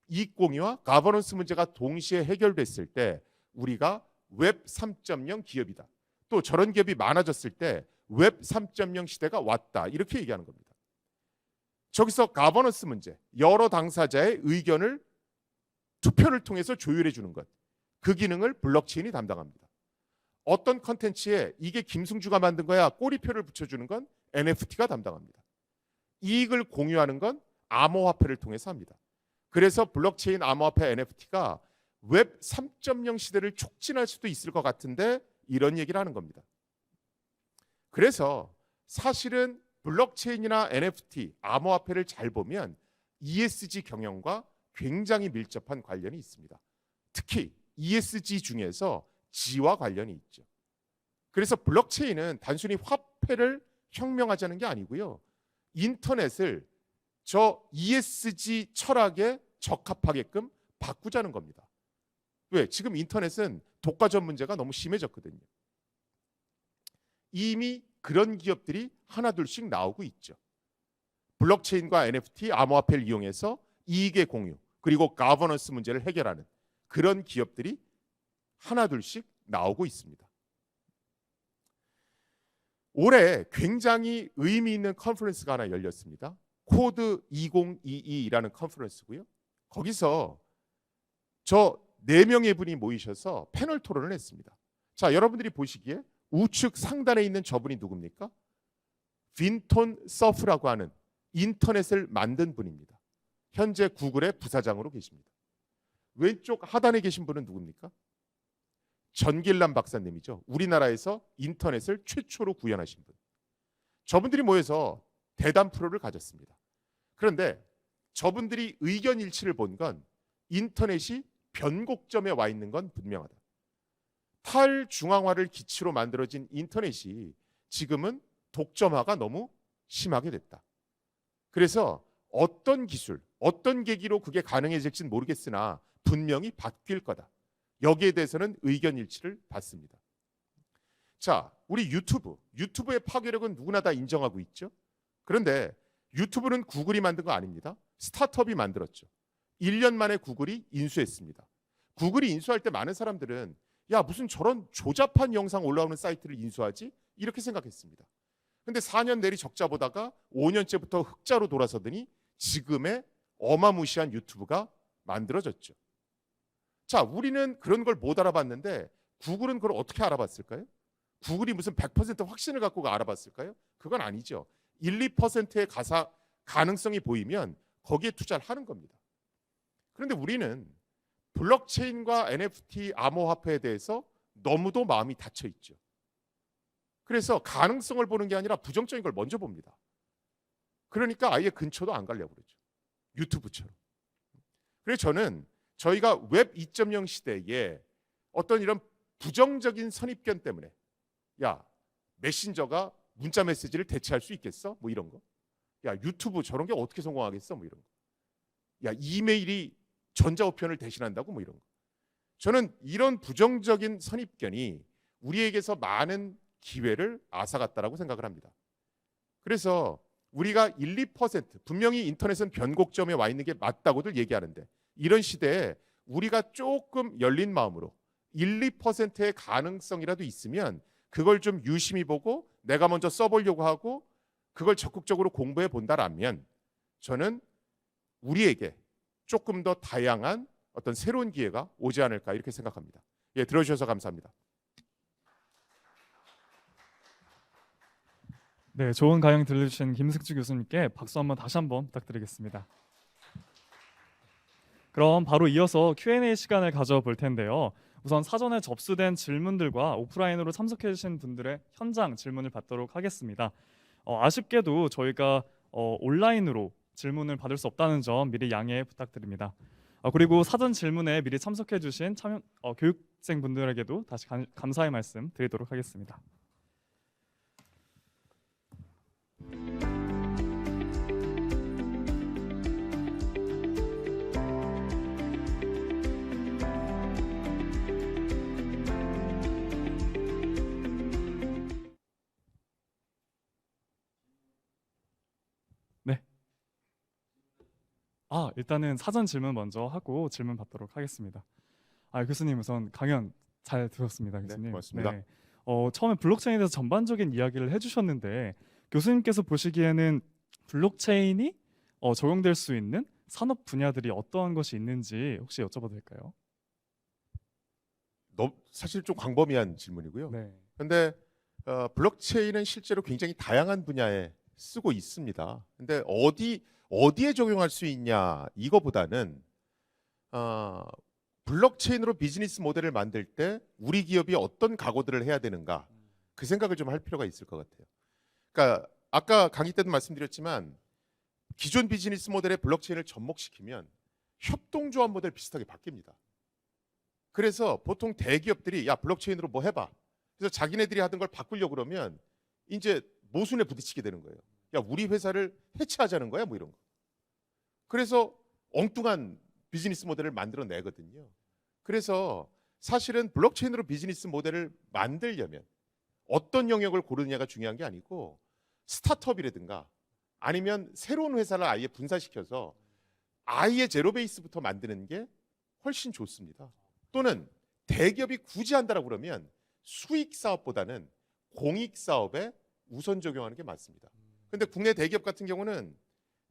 이익 공유와 거버넌스 문제가 동시에 해결됐을 때 우리가 웹 3.0 기업이다. 또 저런 기업이 많아졌을 때 웹 3.0 시대가 왔다. 이렇게 얘기하는 겁니다. 저기서 거버넌스 문제, 여러 당사자의 의견을 투표를 통해서 조율해 주는 것, 그 기능을 블록체인이 담당합니다. 어떤 컨텐츠에 이게 김승주가 만든 거야 꼬리표를 붙여주는 건 NFT가 담당합니다. 이익을 공유하는 건 암호화폐를 통해서 합니다. 그래서 블록체인, 암호화폐, NFT가 웹 3.0 시대를 촉진할 수도 있을 것 같은데 이런 얘기를 하는 겁니다. 그래서 사실은 블록체인이나 NFT, 암호화폐를 잘 보면 ESG 경영과 굉장히 밀접한 관련이 있습니다. 특히 ESG 중에서 G와 관련이 있죠. 그래서 블록체인은 단순히 화폐를 혁명하자는 게 아니고요, 인터넷을 저 ESG 철학에 적합하게끔 바꾸자는 겁니다. 왜? 지금 인터넷은 독과점 문제가 너무 심해졌거든요. 이미 그런 기업들이 하나둘씩 나오고 있죠. 블록체인과 NFT, 암호화폐를 이용해서 이익의 공유, 그리고 거버넌스 문제를 해결하는 그런 기업들이 하나둘씩 나오고 있습니다. 올해 굉장히 의미 있는 컨퍼런스가 하나 열렸습니다. 코드 2022라는 컨퍼런스고요. 거기서 저 4명의 분이 모이셔서 패널 토론을 했습니다. 자, 여러분들이 보시기에 우측 상단에 있는 저분이 누굽니까? 빈톤 서프라고 하는 인터넷을 만든 분입니다. 현재 구글의 부사장으로 계십니다. 왼쪽 하단에 계신 분은 누굽니까? 전길남 박사님이죠. 우리나라에서 인터넷을 최초로 구현하신 분. 저분들이 모여서 대담 프로를 가졌습니다. 그런데 저분들이 의견 일치를 본 건 인터넷이 변곡점에 와 있는 건 분명하다. 탈중앙화를 기치로 만들어진 인터넷이 지금은 독점화가 너무 심하게 됐다. 그래서 어떤 기술, 어떤 계기로 그게 가능해질지는 모르겠으나 분명히 바뀔 거다. 여기에 대해서는 의견 일치를 받습니다. 자, 우리 유튜브의 파괴력은 누구나 다 인정하고 있죠. 그런데 유튜브는 구글이 만든 거 아닙니다. 스타트업이 만들었죠. 1년 만에 구글이 인수했습니다. 구글이 인수할 때 많은 사람들은 야, 무슨 저런 조잡한 영상 올라오는 사이트를 인수하지? 이렇게 생각했습니다. 근데 4년 내리 적자 보다가 5년째부터 흑자로 돌아서더니 지금의 어마무시한 유튜브가 만들어졌죠. 자, 우리는 그런 걸 못 알아봤는데 구글은 그걸 어떻게 알아봤을까요? 구글이 무슨 100% 확신을 갖고 알아봤을까요? 그건 아니죠. 1, 2%의 가능성이 보이면 거기에 투자를 하는 겁니다. 그런데 우리는 블록체인과 NFT 암호화폐에 대해서 너무도 마음이 닫혀 있죠. 그래서 가능성을 보는 게 아니라 부정적인 걸 먼저 봅니다. 그러니까 아예 근처도 안 가려고 그러죠. 유튜브처럼. 그래서 저는 저희가 웹 2.0 시대에 어떤 이런 부정적인 선입견 때문에 야, 메신저가 문자 메시지를 대체할 수 있겠어? 뭐 이런 거. 야, 유튜브 저런 게 어떻게 성공하겠어? 뭐 이런 거. 야, 이메일이 전자우편을 대신한다고? 뭐 이런 거. 저는 이런 부정적인 선입견이 우리에게서 많은 기회를 앗아갔다라고 생각을 합니다. 그래서 우리가 1, 2% 분명히 인터넷은 변곡점에 와 있는 게 맞다고들 얘기하는데 이런 시대에 우리가 조금 열린 마음으로 1, 2%의 가능성이라도 있으면 그걸 좀 유심히 보고 내가 먼저 써보려고 하고 그걸 적극적으로 공부해 본다라면 저는 우리에게 조금 더 다양한 어떤 새로운 기회가 오지 않을까 이렇게 생각합니다. 예, 들어주셔서 감사합니다. 네, 좋은 강연 들려주신 김승주 교수님께 박수 다시 한번 부탁드리겠습니다. 그럼 바로 이어서 Q&A 시간을 가져볼 텐데요. 우선 사전에 접수된 질문들과 오프라인으로 참석해 주신 분들의 현장 질문을 받도록 하겠습니다. 아쉽게도 저희가 온라인으로 질문을 받을 수 없다는 점 미리 양해 부탁드립니다. 그리고 사전 질문에 미리 참석해 주신 교육생분들에게도 다시 감사의 말씀 드리도록 하겠습니다. 네. 일단은 사전 질문 먼저 하고 질문 받도록 하겠습니다. 교수님 우선 강연 잘 들었습니다, 교수님. 네, 고맙습니다. 네. 처음에 블록체인에 대해서 전반적인 이야기를 해주셨는데 교수님께서 보시기에는 블록체인이 적용될 수 있는 산업 분야들이 어떠한 것이 있는지 혹시 여쭤봐도 될까요? 사실 좀 광범위한 질문이고요. 네. 그런데 블록체인은 실제로 굉장히 다양한 분야에 쓰고 있습니다. 근데 어디에 적용할 수 있냐 이거보다는 블록체인으로 비즈니스 모델을 만들 때 우리 기업이 어떤 각오들을 해야 되는가 그 생각을 좀 할 필요가 있을 것 같아요. 그러니까 아까 강의 때도 말씀드렸지만 기존 비즈니스 모델에 블록체인을 접목시키면 협동조합 모델 비슷하게 바뀝니다. 그래서 보통 대기업들이 야 블록체인으로 뭐 해봐. 그래서 자기네들이 하던 걸 바꾸려고 그러면 이제 모순에 부딪히게 되는 거예요. 야 우리 회사를 해체하자는 거야 뭐 이런 거. 그래서 엉뚱한 비즈니스 모델을 만들어내거든요. 그래서 사실은 블록체인으로 비즈니스 모델을 만들려면 어떤 영역을 고르느냐가 중요한 게 아니고 스타트업이라든가 아니면 새로운 회사를 아예 분사시켜서 아예 제로 베이스부터 만드는 게 훨씬 좋습니다. 또는 대기업이 굳이 한다라고 그러면 수익 사업보다는 공익 사업에 우선 적용하는 게 맞습니다. 근데 국내 대기업 같은 경우는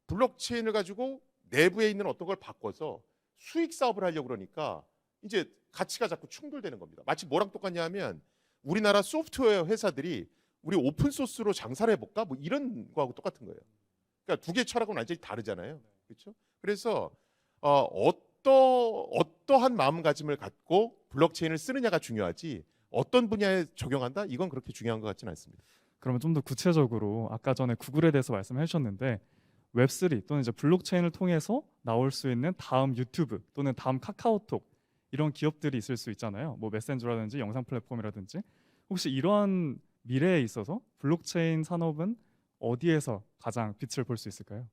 블록체인을 가지고 내부에 있는 어떤 걸 바꿔서 수익 사업을 하려고 그러니까 이제 가치가 자꾸 충돌되는 겁니다. 마치 뭐랑 똑같냐 하면 우리나라 소프트웨어 회사들이 우리 오픈 소스로 장사를 해볼까? 뭐 이런 거하고 똑같은 거예요. 그러니까 두 개의 철학은 완전히 다르잖아요. 그렇죠? 그래서 어떠한 마음가짐을 갖고 블록체인을 쓰느냐가 중요하지 어떤 분야에 적용한다? 이건 그렇게 중요한 것 같지는 않습니다. 그러면 좀 더 구체적으로 아까 전에 구글에 대해서 말씀해 주셨는데 웹3 또는 이제 블록체인을 통해서 나올 수 있는 다음 유튜브 또는 다음 카카오톡 이런 기업들이 있을 수 있잖아요. 뭐 메신저라든지 영상 플랫폼이라든지 혹시 이러한 미래에 있어서 블록체인 산업은 어디에서 가장 빛을 볼 수 있을까요?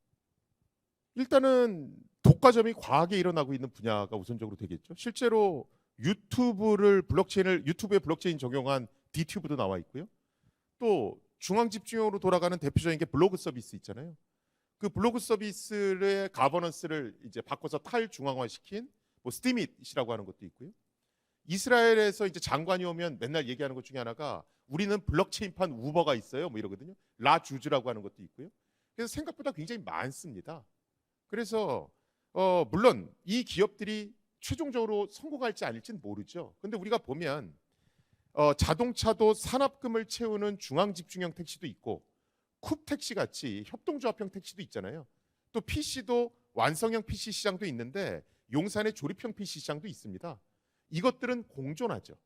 일단은 독과점이 과하게 일어나고 있는 분야가 우선적으로 되겠죠. 실제로 유튜브에 블록체인 적용한 디튜브도 나와 있고요. 또 중앙 집중형으로 돌아가는 대표적인 게 블로그 서비스 있잖아요. 그 블로그 서비스의 가버넌스를 이제 바꿔서 탈중앙화시킨 뭐 스티밋이라고 하는 것도 있고요. 이스라엘에서 이제 장관이 오면 맨날 얘기하는 것 중에 하나가 우리는 블록체인판 우버가 있어요. 뭐 이러거든요. 라주즈라고 하는 것도 있고요. 그래서 생각보다 굉장히 많습니다. 그래서 물론 이 기업들이 최종적으로 성공할지 아닐지는 모르죠. 근데 우리가 보면 자동차도 산업금을 채우는 중앙집중형 택시도 있고 쿱 택시 같이 협동조합형 택시도 있잖아요. 또 PC도 완성형 PC 시장도 있는데 용산의 조립형 PC 시장도 있습니다. 이것들은 공존하죠.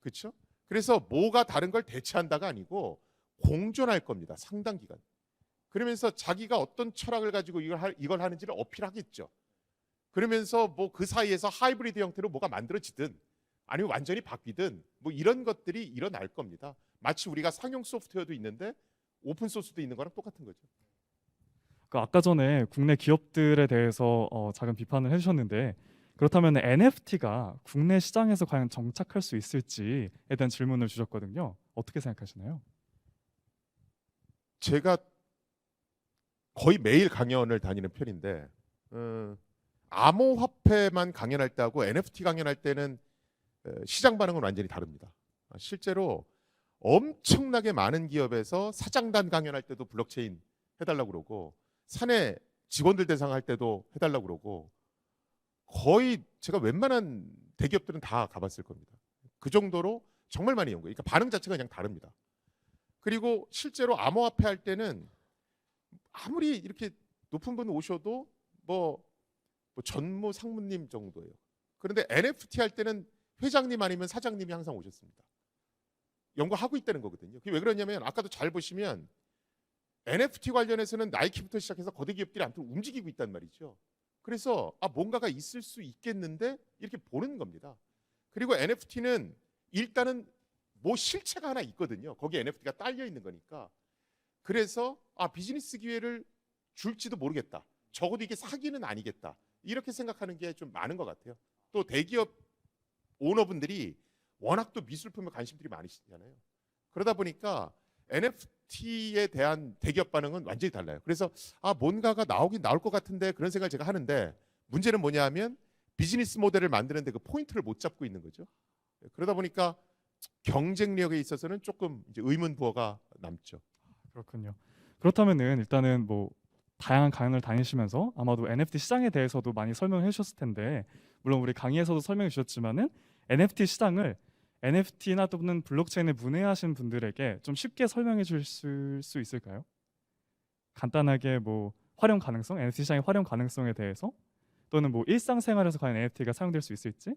그렇죠? 그래서 뭐가 다른 걸 대체한다가 아니고 공존할 겁니다. 상당 기간. 그러면서 자기가 어떤 철학을 가지고 이걸 하는지를 어필하겠죠. 그러면서 뭐 그 사이에서 하이브리드 형태로 뭐가 만들어지든 아니면 완전히 바뀌든 뭐 이런 것들이 일어날 겁니다. 마치 우리가 상용 소프트웨어도 있는데 오픈 소스도 있는 거랑 똑같은 거죠. 그 아까 전에 국내 기업들에 대해서 작은 비판을 해주셨는데 그렇다면 NFT가 국내 시장에서 과연 정착할 수 있을지에 대한 질문을 주셨거든요. 어떻게 생각하시나요? 제가 거의 매일 강연을 다니는 편인데 암호화폐만 강연할 때하고 NFT 강연할 때는 시장 반응은 완전히 다릅니다. 실제로 엄청나게 많은 기업에서 사장단 강연할 때도 블록체인 해달라고 그러고 사내 직원들 대상 할 때도 해달라고 그러고 거의 제가 웬만한 대기업들은 다 가봤을 겁니다. 그 정도로 정말 많이 연구해요. 그러니까 반응 자체가 그냥 다릅니다. 그리고 실제로 암호화폐 할 때는 아무리 이렇게 높은 분 오셔도 뭐 전무 상무님 정도예요. 그런데 NFT 할 때는 회장님 아니면 사장님이 항상 오셨습니다. 연구하고 있다는 거거든요. 그게 왜 그러냐면 아까도 잘 보시면 NFT 관련해서는 나이키부터 시작해서 거대 기업들이 아무튼 움직이고 있단 말이죠. 그래서 뭔가가 있을 수 있겠는데 이렇게 보는 겁니다. 그리고 NFT는 일단은 뭐 실체가 하나 있거든요. 거기에 NFT가 딸려 있는 거니까. 그래서 비즈니스 기회를 줄지도 모르겠다. 적어도 이게 사기는 아니겠다. 이렇게 생각하는 게 좀 많은 것 같아요. 또 대기업 오너분들이 워낙 또 미술품에 관심들이 많으시잖아요. 그러다 보니까 NFT에 대한 대기업 반응은 완전히 달라요. 그래서 뭔가가 나오긴 나올 것 같은데 그런 생각을 제가 하는데 문제는 뭐냐 하면 비즈니스 모델을 만드는데 그 포인트를 못 잡고 있는 거죠. 그러다 보니까 경쟁력에 있어서는 조금 이제 의문부호가 남죠. 그렇군요. 그렇다면은 일단은 뭐 다양한 강연을 다니시면서 아마도 NFT 시장에 대해서도 많이 설명을 해주셨을 텐데 물론 우리 강의에서도 설명해 주셨지만은 NFT 시장을 NFT나 또는 블록체인에 문의하신 분들에게 좀 쉽게 설명해 주실 수 있을까요? 간단하게 뭐 활용 가능성, NFT 시장의 활용 가능성에 대해서 또는 뭐 일상생활에서 과연 NFT가 사용될 수 있을지,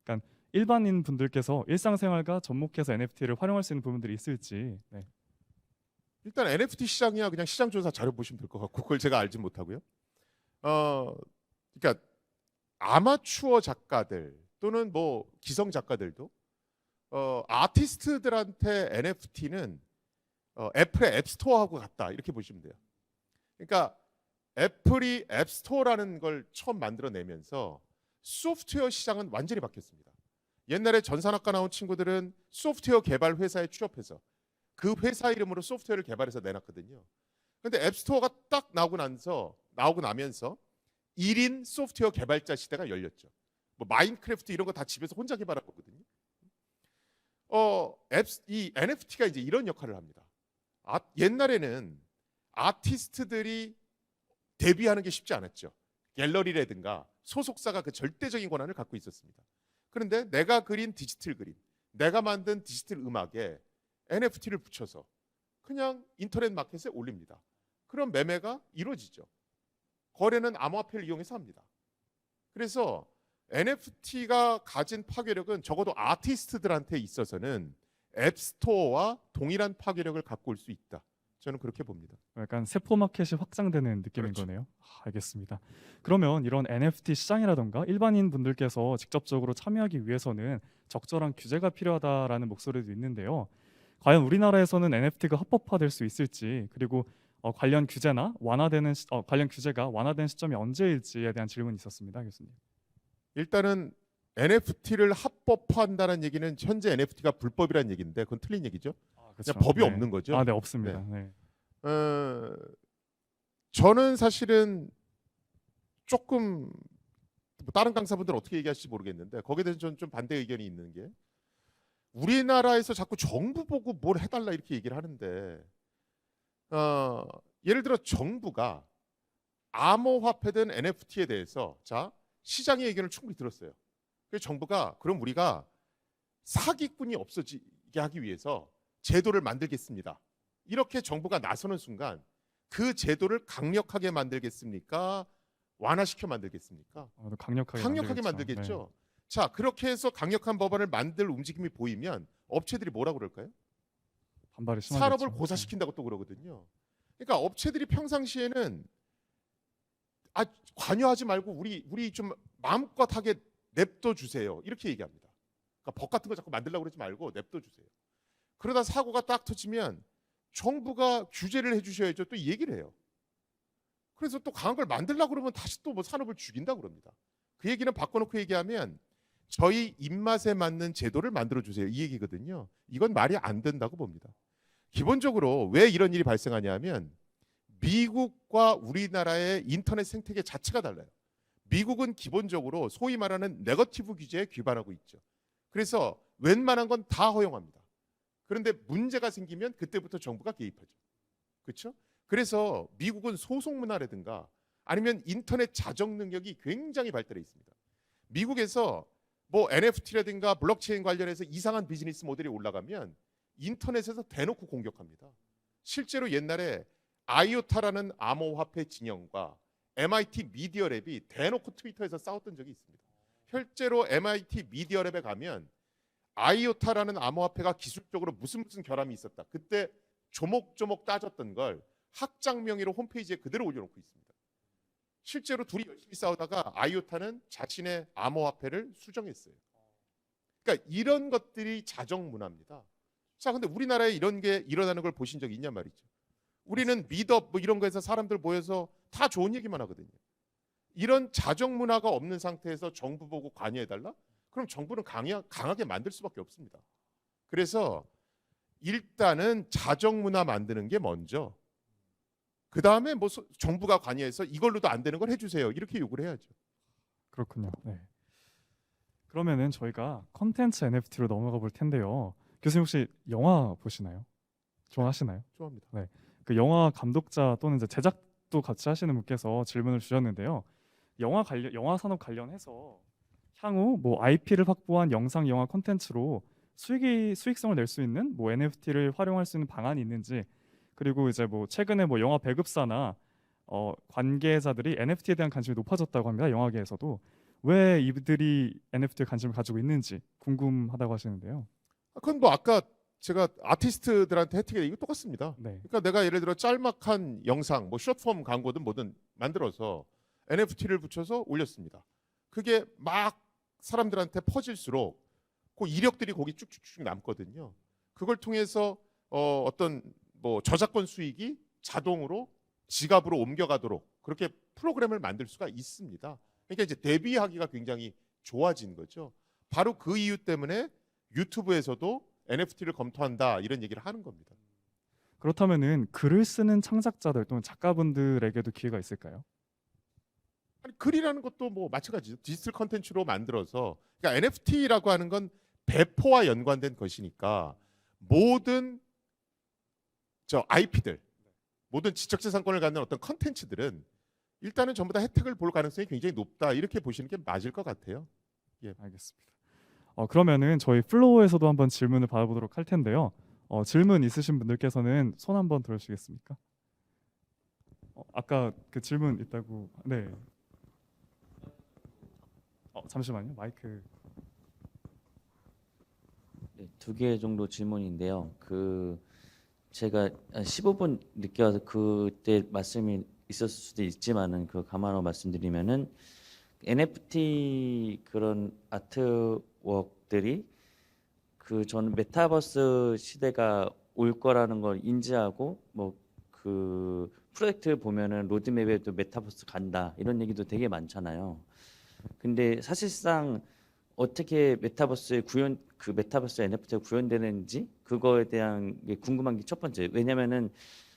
그러니까 일반인 분들께서 일상생활과 접목해서 NFT를 활용할 수 있는 부분들이 있을지. 네. 일단 NFT 시장이야 그냥 시장 조사 자료 보시면 될 것 같고 그걸 제가 알지 못하고요. 그러니까 아마추어 작가들 또는 뭐 기성 작가들도 아티스트들한테 NFT는 애플의 앱스토어하고 같다 이렇게 보시면 돼요. 그러니까 애플이 앱스토어라는 걸 처음 만들어내면서 소프트웨어 시장은 완전히 바뀌었습니다. 옛날에 전산학과 나온 친구들은 소프트웨어 개발 회사에 취업해서 그 회사 이름으로 소프트웨어를 개발해서 내놨거든요. 근데 앱스토어가 딱 나오고 나면서 1인 소프트웨어 개발자 시대가 열렸죠. 뭐 마인크래프트 이런 거 다 집에서 혼자 개발한 거거든요. 이 NFT가 이제 이런 역할을 합니다. 옛날에는 아티스트들이 데뷔하는 게 쉽지 않았죠. 갤러리라든가 소속사가 그 절대적인 권한을 갖고 있었습니다. 그런데 내가 그린 디지털 그림, 내가 만든 디지털 음악에 NFT를 붙여서 그냥 인터넷 마켓에 올립니다. 그럼 매매가 이루어지죠. 거래는 암호화폐를 이용해서 합니다. 그래서 NFT가 가진 파괴력은 적어도 아티스트들한테 있어서는 앱스토어와 동일한 파괴력을 갖고 올 수 있다. 저는 그렇게 봅니다. 약간 세포 마켓이 확장되는 느낌인 그렇죠. 거네요. 알겠습니다. 그러면 이런 NFT 시장이라던가 일반인 분들께서 직접적으로 참여하기 위해서는 적절한 규제가 필요하다라는 목소리도 있는데요. 과연 우리나라에서는 NFT가 합법화될 수 있을지 그리고 관련 규제가 완화되는 시점이 언제일지에 대한 질문이 있었습니다, 교수님. 일단은 NFT를 합법화한다는 얘기는 현재 NFT가 불법이라는 얘기인데 그건 틀린 얘기죠. 그렇죠. 그냥 법이 네. 없는 거죠. 네, 없습니다. 네. 저는 사실은 조금 다른 강사분들은 어떻게 얘기하실지 모르겠는데 거기에 대해서 저는 좀 반대 의견이 있는 게 우리나라에서 자꾸 정부 보고 뭘 해달라 이렇게 얘기를 하는데 예를 들어 정부가 암호화폐든 NFT에 대해서 시장의 의견을 충분히 들었어요. 그래서 정부가 그럼 우리가 사기꾼이 없어지게 하기 위해서 제도를 만들겠습니다. 이렇게 정부가 나서는 순간 그 제도를 강력하게 만들겠습니까? 완화시켜 만들겠습니까? 강력하게 만들겠죠. 자, 그렇게 해서 강력한 법안을 만들 움직임이 보이면 업체들이 뭐라고 그럴까요? 반발이 심하겠죠. 산업을 고사시킨다고 또 그러거든요. 그러니까 업체들이 평상시에는 관여하지 말고 우리 좀 마음껏 하게 냅둬 주세요. 이렇게 얘기합니다. 그러니까 법 같은 거 자꾸 만들려고 그러지 말고 냅둬 주세요. 그러다 사고가 딱 터지면 정부가 규제를 해주셔야죠. 또 이 얘기를 해요. 그래서 또 강한 걸 만들려고 그러면 다시 또 뭐 산업을 죽인다 그럽니다. 그 얘기는 바꿔놓고 얘기하면 저희 입맛에 맞는 제도를 만들어 주세요. 이 얘기거든요. 이건 말이 안 된다고 봅니다. 기본적으로 왜 이런 일이 발생하냐면 미국과 우리나라의 인터넷 생태계 자체가 달라요. 미국은 기본적으로 소위 말하는 네거티브 규제에 기반하고 있죠. 그래서 웬만한 건 다 허용합니다. 그런데 문제가 생기면 그때부터 정부가 개입하죠. 그렇죠? 그래서 미국은 소송 문화라든가 아니면 인터넷 자정 능력이 굉장히 발달해 있습니다. 미국에서 뭐 NFT라든가 블록체인 관련해서 이상한 비즈니스 모델이 올라가면 인터넷에서 대놓고 공격합니다. 실제로 옛날에 아이오타라는 암호화폐 진영과 MIT 미디어랩이 대놓고 트위터에서 싸웠던 적이 있습니다. 실제로 MIT 미디어랩에 가면 아이오타라는 암호화폐가 기술적으로 무슨 결함이 있었다. 그때 조목조목 따졌던 걸 학장 명의로 홈페이지에 그대로 올려놓고 있습니다. 실제로 둘이 열심히 싸우다가 아이오타는 자신의 암호화폐를 수정했어요. 그러니까 이런 것들이 자정 문화입니다. 자, 근데 우리나라에 이런 게 일어나는 걸 보신 적이 있냐 말이죠. 우리는 미덕 뭐 이런 거에서 사람들 모여서 다 좋은 얘기만 하거든요. 이런 자정 문화가 없는 상태에서 정부 보고 관여해달라? 그럼 정부는 강하게 만들 수밖에 없습니다. 그래서 일단은 자정 문화 만드는 게 먼저. 그 다음에 뭐 정부가 관여해서 이걸로도 안 되는 걸 해주세요. 이렇게 요구를 해야죠. 그렇군요. 네. 그러면은 저희가 컨텐츠 NFT로 넘어가 볼 텐데요. 교수님 혹시 영화 보시나요? 좋아하시나요? 좋아합니다. 네. 그 영화 감독자 또는 이제 제작도 같이 하시는 분께서 질문을 주셨는데요. 영화 산업 관련해서 향후 뭐 IP를 확보한 영상 영화 콘텐츠로 수익성을 낼 수 있는 뭐 NFT를 활용할 수 있는 방안이 있는지, 그리고 이제 뭐 최근에 뭐 영화 배급사나 관계자들이 NFT에 대한 관심이 높아졌다고 합니다. 영화계에서도 왜 이들이 NFT에 관심을 가지고 있는지 궁금하다고 하시는데요. 그건 뭐 아까 제가 아티스트들한테 혜택이 이거 똑같습니다. 네. 그러니까 내가 예를 들어 짤막한 영상, 뭐 숏폼 광고든 뭐든 만들어서 NFT를 붙여서 올렸습니다. 그게 막 사람들한테 퍼질수록 그 이력들이 거기 쭉쭉쭉 남거든요. 그걸 통해서 어떤 뭐 저작권 수익이 자동으로 지갑으로 옮겨가도록 그렇게 프로그램을 만들 수가 있습니다. 그러니까 이제 대비하기가 굉장히 좋아진 거죠. 바로 그 이유 때문에 유튜브에서도 NFT를 검토한다 이런 얘기를 하는 겁니다. 그렇다면은 글을 쓰는 창작자들 또는 작가분들에게도 기회가 있을까요? 아니, 글이라는 것도 뭐 마찬가지죠. 디지털 컨텐츠로 만들어서 그러니까 NFT라고 하는 건 배포와 연관된 것이니까 모든 IP들, 모든 지적재산권을 갖는 어떤 컨텐츠들은 일단은 전부 다 혜택을 볼 가능성이 굉장히 높다 이렇게 보시는 게 맞을 것 같아요. 예. 알겠습니다. 그러면은 저희 플로어에서도 한번 질문을 받아보도록 할 텐데요. 질문 있으신 분들께서는 손 한번 들어주시겠습니까? 아까 그 질문 있다고. 네. 잠시만요. 마이크. 네, 2개 정도 질문인데요. 제가 15분 늦게 와서 그때 말씀이 있었을 수도 있지만은 그 감안하고 말씀드리면은 NFT 그런 아트웍들이 저는 메타버스 시대가 올 거라는 걸 인지하고 뭐 그 프로젝트 보면은 로드맵에도 메타버스 간다 이런 얘기도 되게 많잖아요. 근데 사실상 어떻게 메타버스의 메타버스 NFT가 구현되는지 그거에 대한 게 궁금한 게 첫 번째. 왜냐면은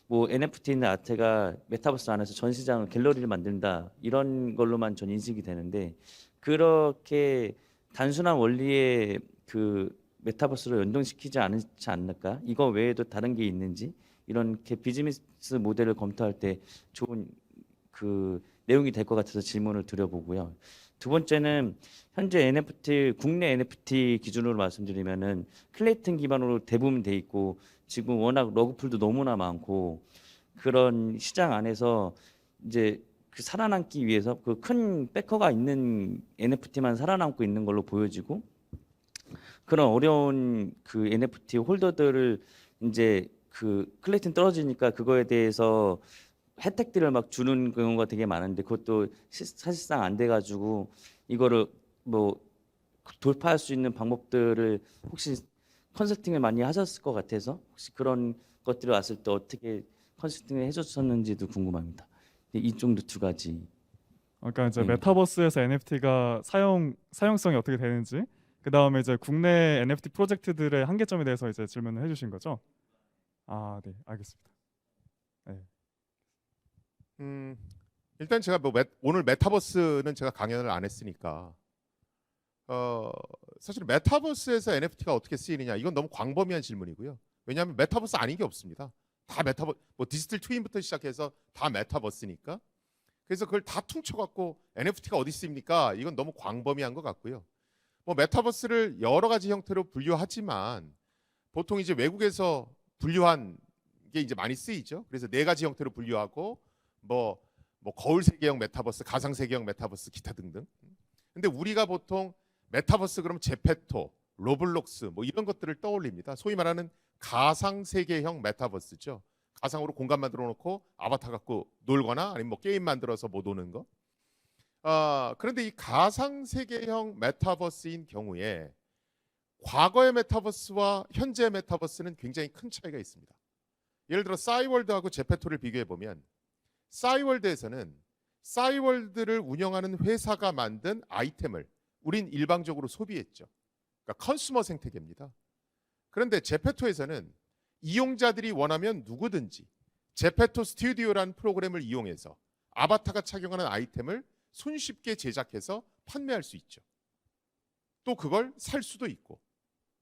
뭐 NFT나 아트가 메타버스 안에서 전시장을 갤러리를 만든다 이런 걸로만 전 인식이 되는데 그렇게 단순한 원리의 그 메타버스로 연동시키지 않지 않을까? 이거 외에도 다른 게 있는지 이런 비즈니스 모델을 검토할 때 좋은 그 내용이 될 것 같아서 질문을 드려보고요. 두 번째는 현재 NFT 국내 NFT 기준으로 말씀드리면은 클레이튼 기반으로 대부분 돼 있고 지금 워낙 러그풀도 너무나 많고 그런 시장 안에서 이제 그 살아남기 위해서 그 큰 백커가 있는 NFT만 살아남고 있는 걸로 보여지고 그런 어려운 그 NFT 홀더들을 이제 그 클레이튼 떨어지니까 그거에 대해서 혜택들을 막 주는 경우가 되게 많은데 그것도 사실상 안 돼가지고 이거를 뭐 돌파할 수 있는 방법들을 혹시 컨설팅을 많이 하셨을 것 같아서 혹시 그런 것들이 왔을 때 어떻게 컨설팅을 해줬었는지도 궁금합니다. 이 정도 두 가지. 그러니까 이제 네. 메타버스에서 NFT가 사용성이 어떻게 되는지, 그 다음에 이제 국내 NFT 프로젝트들의 한계점에 대해서 이제 질문을 해주신 거죠? 아, 네, 알겠습니다. 일단 제가 뭐 오늘 메타버스는 제가 강연을 안 했으니까 사실 메타버스에서 NFT가 어떻게 쓰이느냐 이건 너무 광범위한 질문이고요. 왜냐하면 메타버스 아닌 게 없습니다. 다 메타버스, 뭐 디지털 트윈부터 시작해서 다 메타버스니까. 그래서 그걸 다 퉁쳐갖고 NFT가 어디 쓰입니까? 이건 너무 광범위한 것 같고요. 뭐 메타버스를 여러 가지 형태로 분류하지만 보통 이제 외국에서 분류한 게 이제 많이 쓰이죠. 그래서 네 가지 형태로 분류하고 뭐 거울 세계형 메타버스, 가상 세계형 메타버스, 기타 등등. 근데 우리가 보통 메타버스 그러면 제페토, 로블록스 뭐 이런 것들을 떠올립니다. 소위 말하는 가상 세계형 메타버스죠. 가상으로 공간 만들어 놓고 아바타 갖고 놀거나 아니면 뭐 게임 만들어서 못 오는 거. 그런데 이 가상 세계형 메타버스인 경우에 과거의 메타버스와 현재의 메타버스는 굉장히 큰 차이가 있습니다. 예를 들어 싸이월드하고 제페토를 비교해 보면 싸이월드에서는 싸이월드를 운영하는 회사가 만든 아이템을 우린 일방적으로 소비했죠. 그러니까 컨슈머 생태계입니다. 그런데 제페토에서는 이용자들이 원하면 누구든지 제페토 스튜디오라는 프로그램을 이용해서 아바타가 착용하는 아이템을 손쉽게 제작해서 판매할 수 있죠. 또 그걸 살 수도 있고.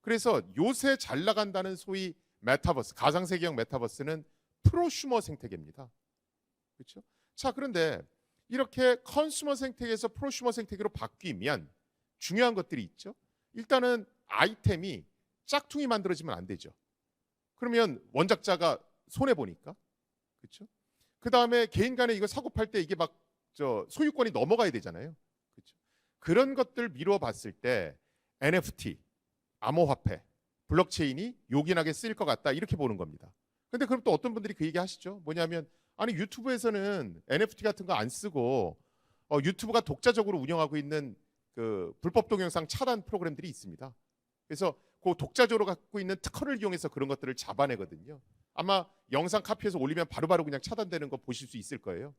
그래서 요새 잘 나간다는 소위 메타버스, 가상세계형 메타버스는 프로슈머 생태계입니다. 그렇죠? 자, 그런데 이렇게 컨슈머 생태계에서 프로슈머 생태계로 바뀌면 중요한 것들이 있죠. 일단은 아이템이 짝퉁이 만들어지면 안 되죠. 그러면 원작자가 손해 보니까, 그렇죠? 그 다음에 개인 간에 이거 사고 팔 때 이게 막 소유권이 넘어가야 되잖아요. 그렇죠? 그런 것들 미루어 봤을 때 NFT, 암호화폐, 블록체인이 요긴하게 쓰일 것 같다 이렇게 보는 겁니다. 근데 그럼 또 어떤 분들이 그 얘기 하시죠. 뭐냐면 아니 유튜브에서는 NFT 같은 거 안 쓰고 유튜브가 독자적으로 운영하고 있는 그 불법 동영상 차단 프로그램들이 있습니다. 그래서 그 독자적으로 갖고 있는 특허를 이용해서 그런 것들을 잡아내거든요. 아마 영상 카피해서 올리면 바로바로 그냥 차단되는 거 보실 수 있을 거예요.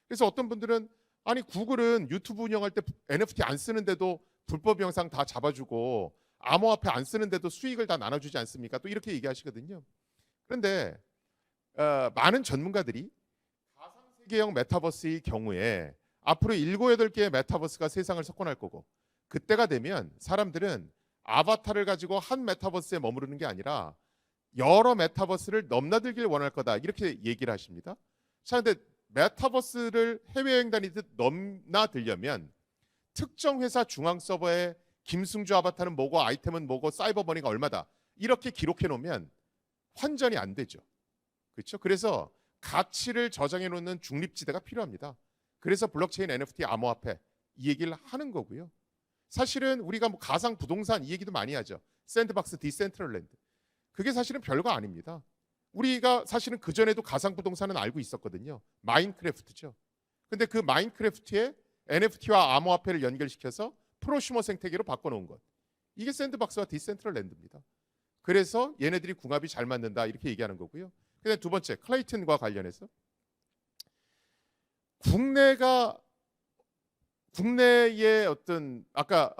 그래서 어떤 분들은 아니 구글은 유튜브 운영할 때 NFT 안 쓰는데도 불법 영상 다 잡아주고 암호화폐 안 쓰는데도 수익을 다 나눠주지 않습니까? 또 이렇게 얘기하시거든요. 그런데 많은 전문가들이 가상세계형 메타버스의 경우에 앞으로 7, 8개의 메타버스가 세상을 석권할 거고 그때가 되면 사람들은 아바타를 가지고 한 메타버스에 머무르는 게 아니라 여러 메타버스를 넘나들길 원할 거다 이렇게 얘기를 하십니다. 자, 근데 메타버스를 해외여행 다니듯 넘나들려면 특정 회사 중앙 서버에 김승주 아바타는 뭐고 아이템은 뭐고 사이버 머니가 얼마다 이렇게 기록해 놓으면 환전이 안 되죠. 그렇죠? 그래서 가치를 저장해 놓는 중립지대가 필요합니다. 그래서 블록체인, NFT, 암호화폐 이 얘기를 하는 거고요. 사실은 우리가 뭐 가상 부동산 이 얘기도 많이 하죠. 샌드박스, 디센트럴랜드. 그게 사실은 별거 아닙니다. 우리가 사실은 그전에도 가상 부동산은 알고 있었거든요. 마인크래프트죠. 근데 그 마인크래프트에 NFT와 암호화폐를 연결시켜서 프로슈머 생태계로 바꿔놓은 것. 이게 샌드박스와 디센트럴랜드입니다. 그래서 얘네들이 궁합이 잘 맞는다 이렇게 얘기하는 거고요. 그다음에 두 번째 클레이튼과 관련해서 국내의 어떤 아까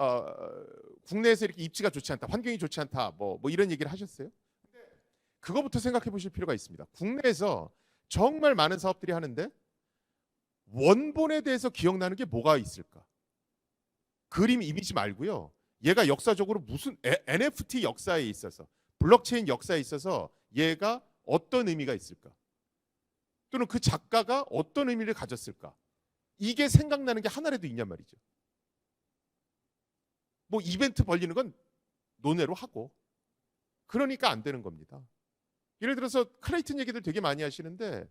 국내에서 이렇게 입지가 좋지 않다, 환경이 좋지 않다, 뭐 이런 얘기를 하셨어요. 근데 그거부터 생각해 보실 필요가 있습니다. 국내에서 정말 많은 사업들이 하는데 원본에 대해서 기억나는 게 뭐가 있을까? 그림 이미지 말고요. 얘가 역사적으로 무슨 NFT 역사에 있어서 블록체인 역사에 있어서 얘가 어떤 의미가 있을까? 또는 그 작가가 어떤 의미를 가졌을까? 이게 생각나는 게 하나라도 있냔 말이죠. 뭐 이벤트 벌리는 건 논외로 하고 그러니까 안 되는 겁니다. 예를 들어서 클레이튼 얘기들 되게 많이 하시는데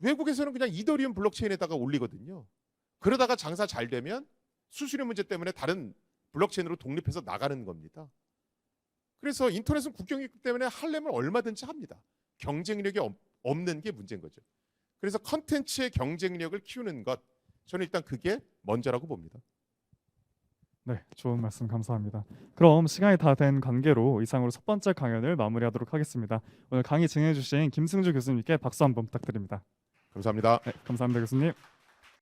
외국에서는 그냥 이더리움 블록체인에다가 올리거든요. 그러다가 장사 잘 되면 수수료 문제 때문에 다른 블록체인으로 독립해서 나가는 겁니다. 그래서 인터넷은 국경이 있기 때문에 하려면 얼마든지 합니다. 경쟁력이 없는 게 문제인 거죠. 그래서 컨텐츠의 경쟁력을 키우는 것, 저는 일단 그게 먼저라고 봅니다. 네, 좋은 말씀 감사합니다. 그럼 시간이 다 된 관계로 이상으로 첫 번째 강연을 마무리하도록 하겠습니다. 오늘 강의 진행해 주신 김승주 교수님께 박수 한번 부탁드립니다. 감사합니다. 네, 감사합니다, 교수님.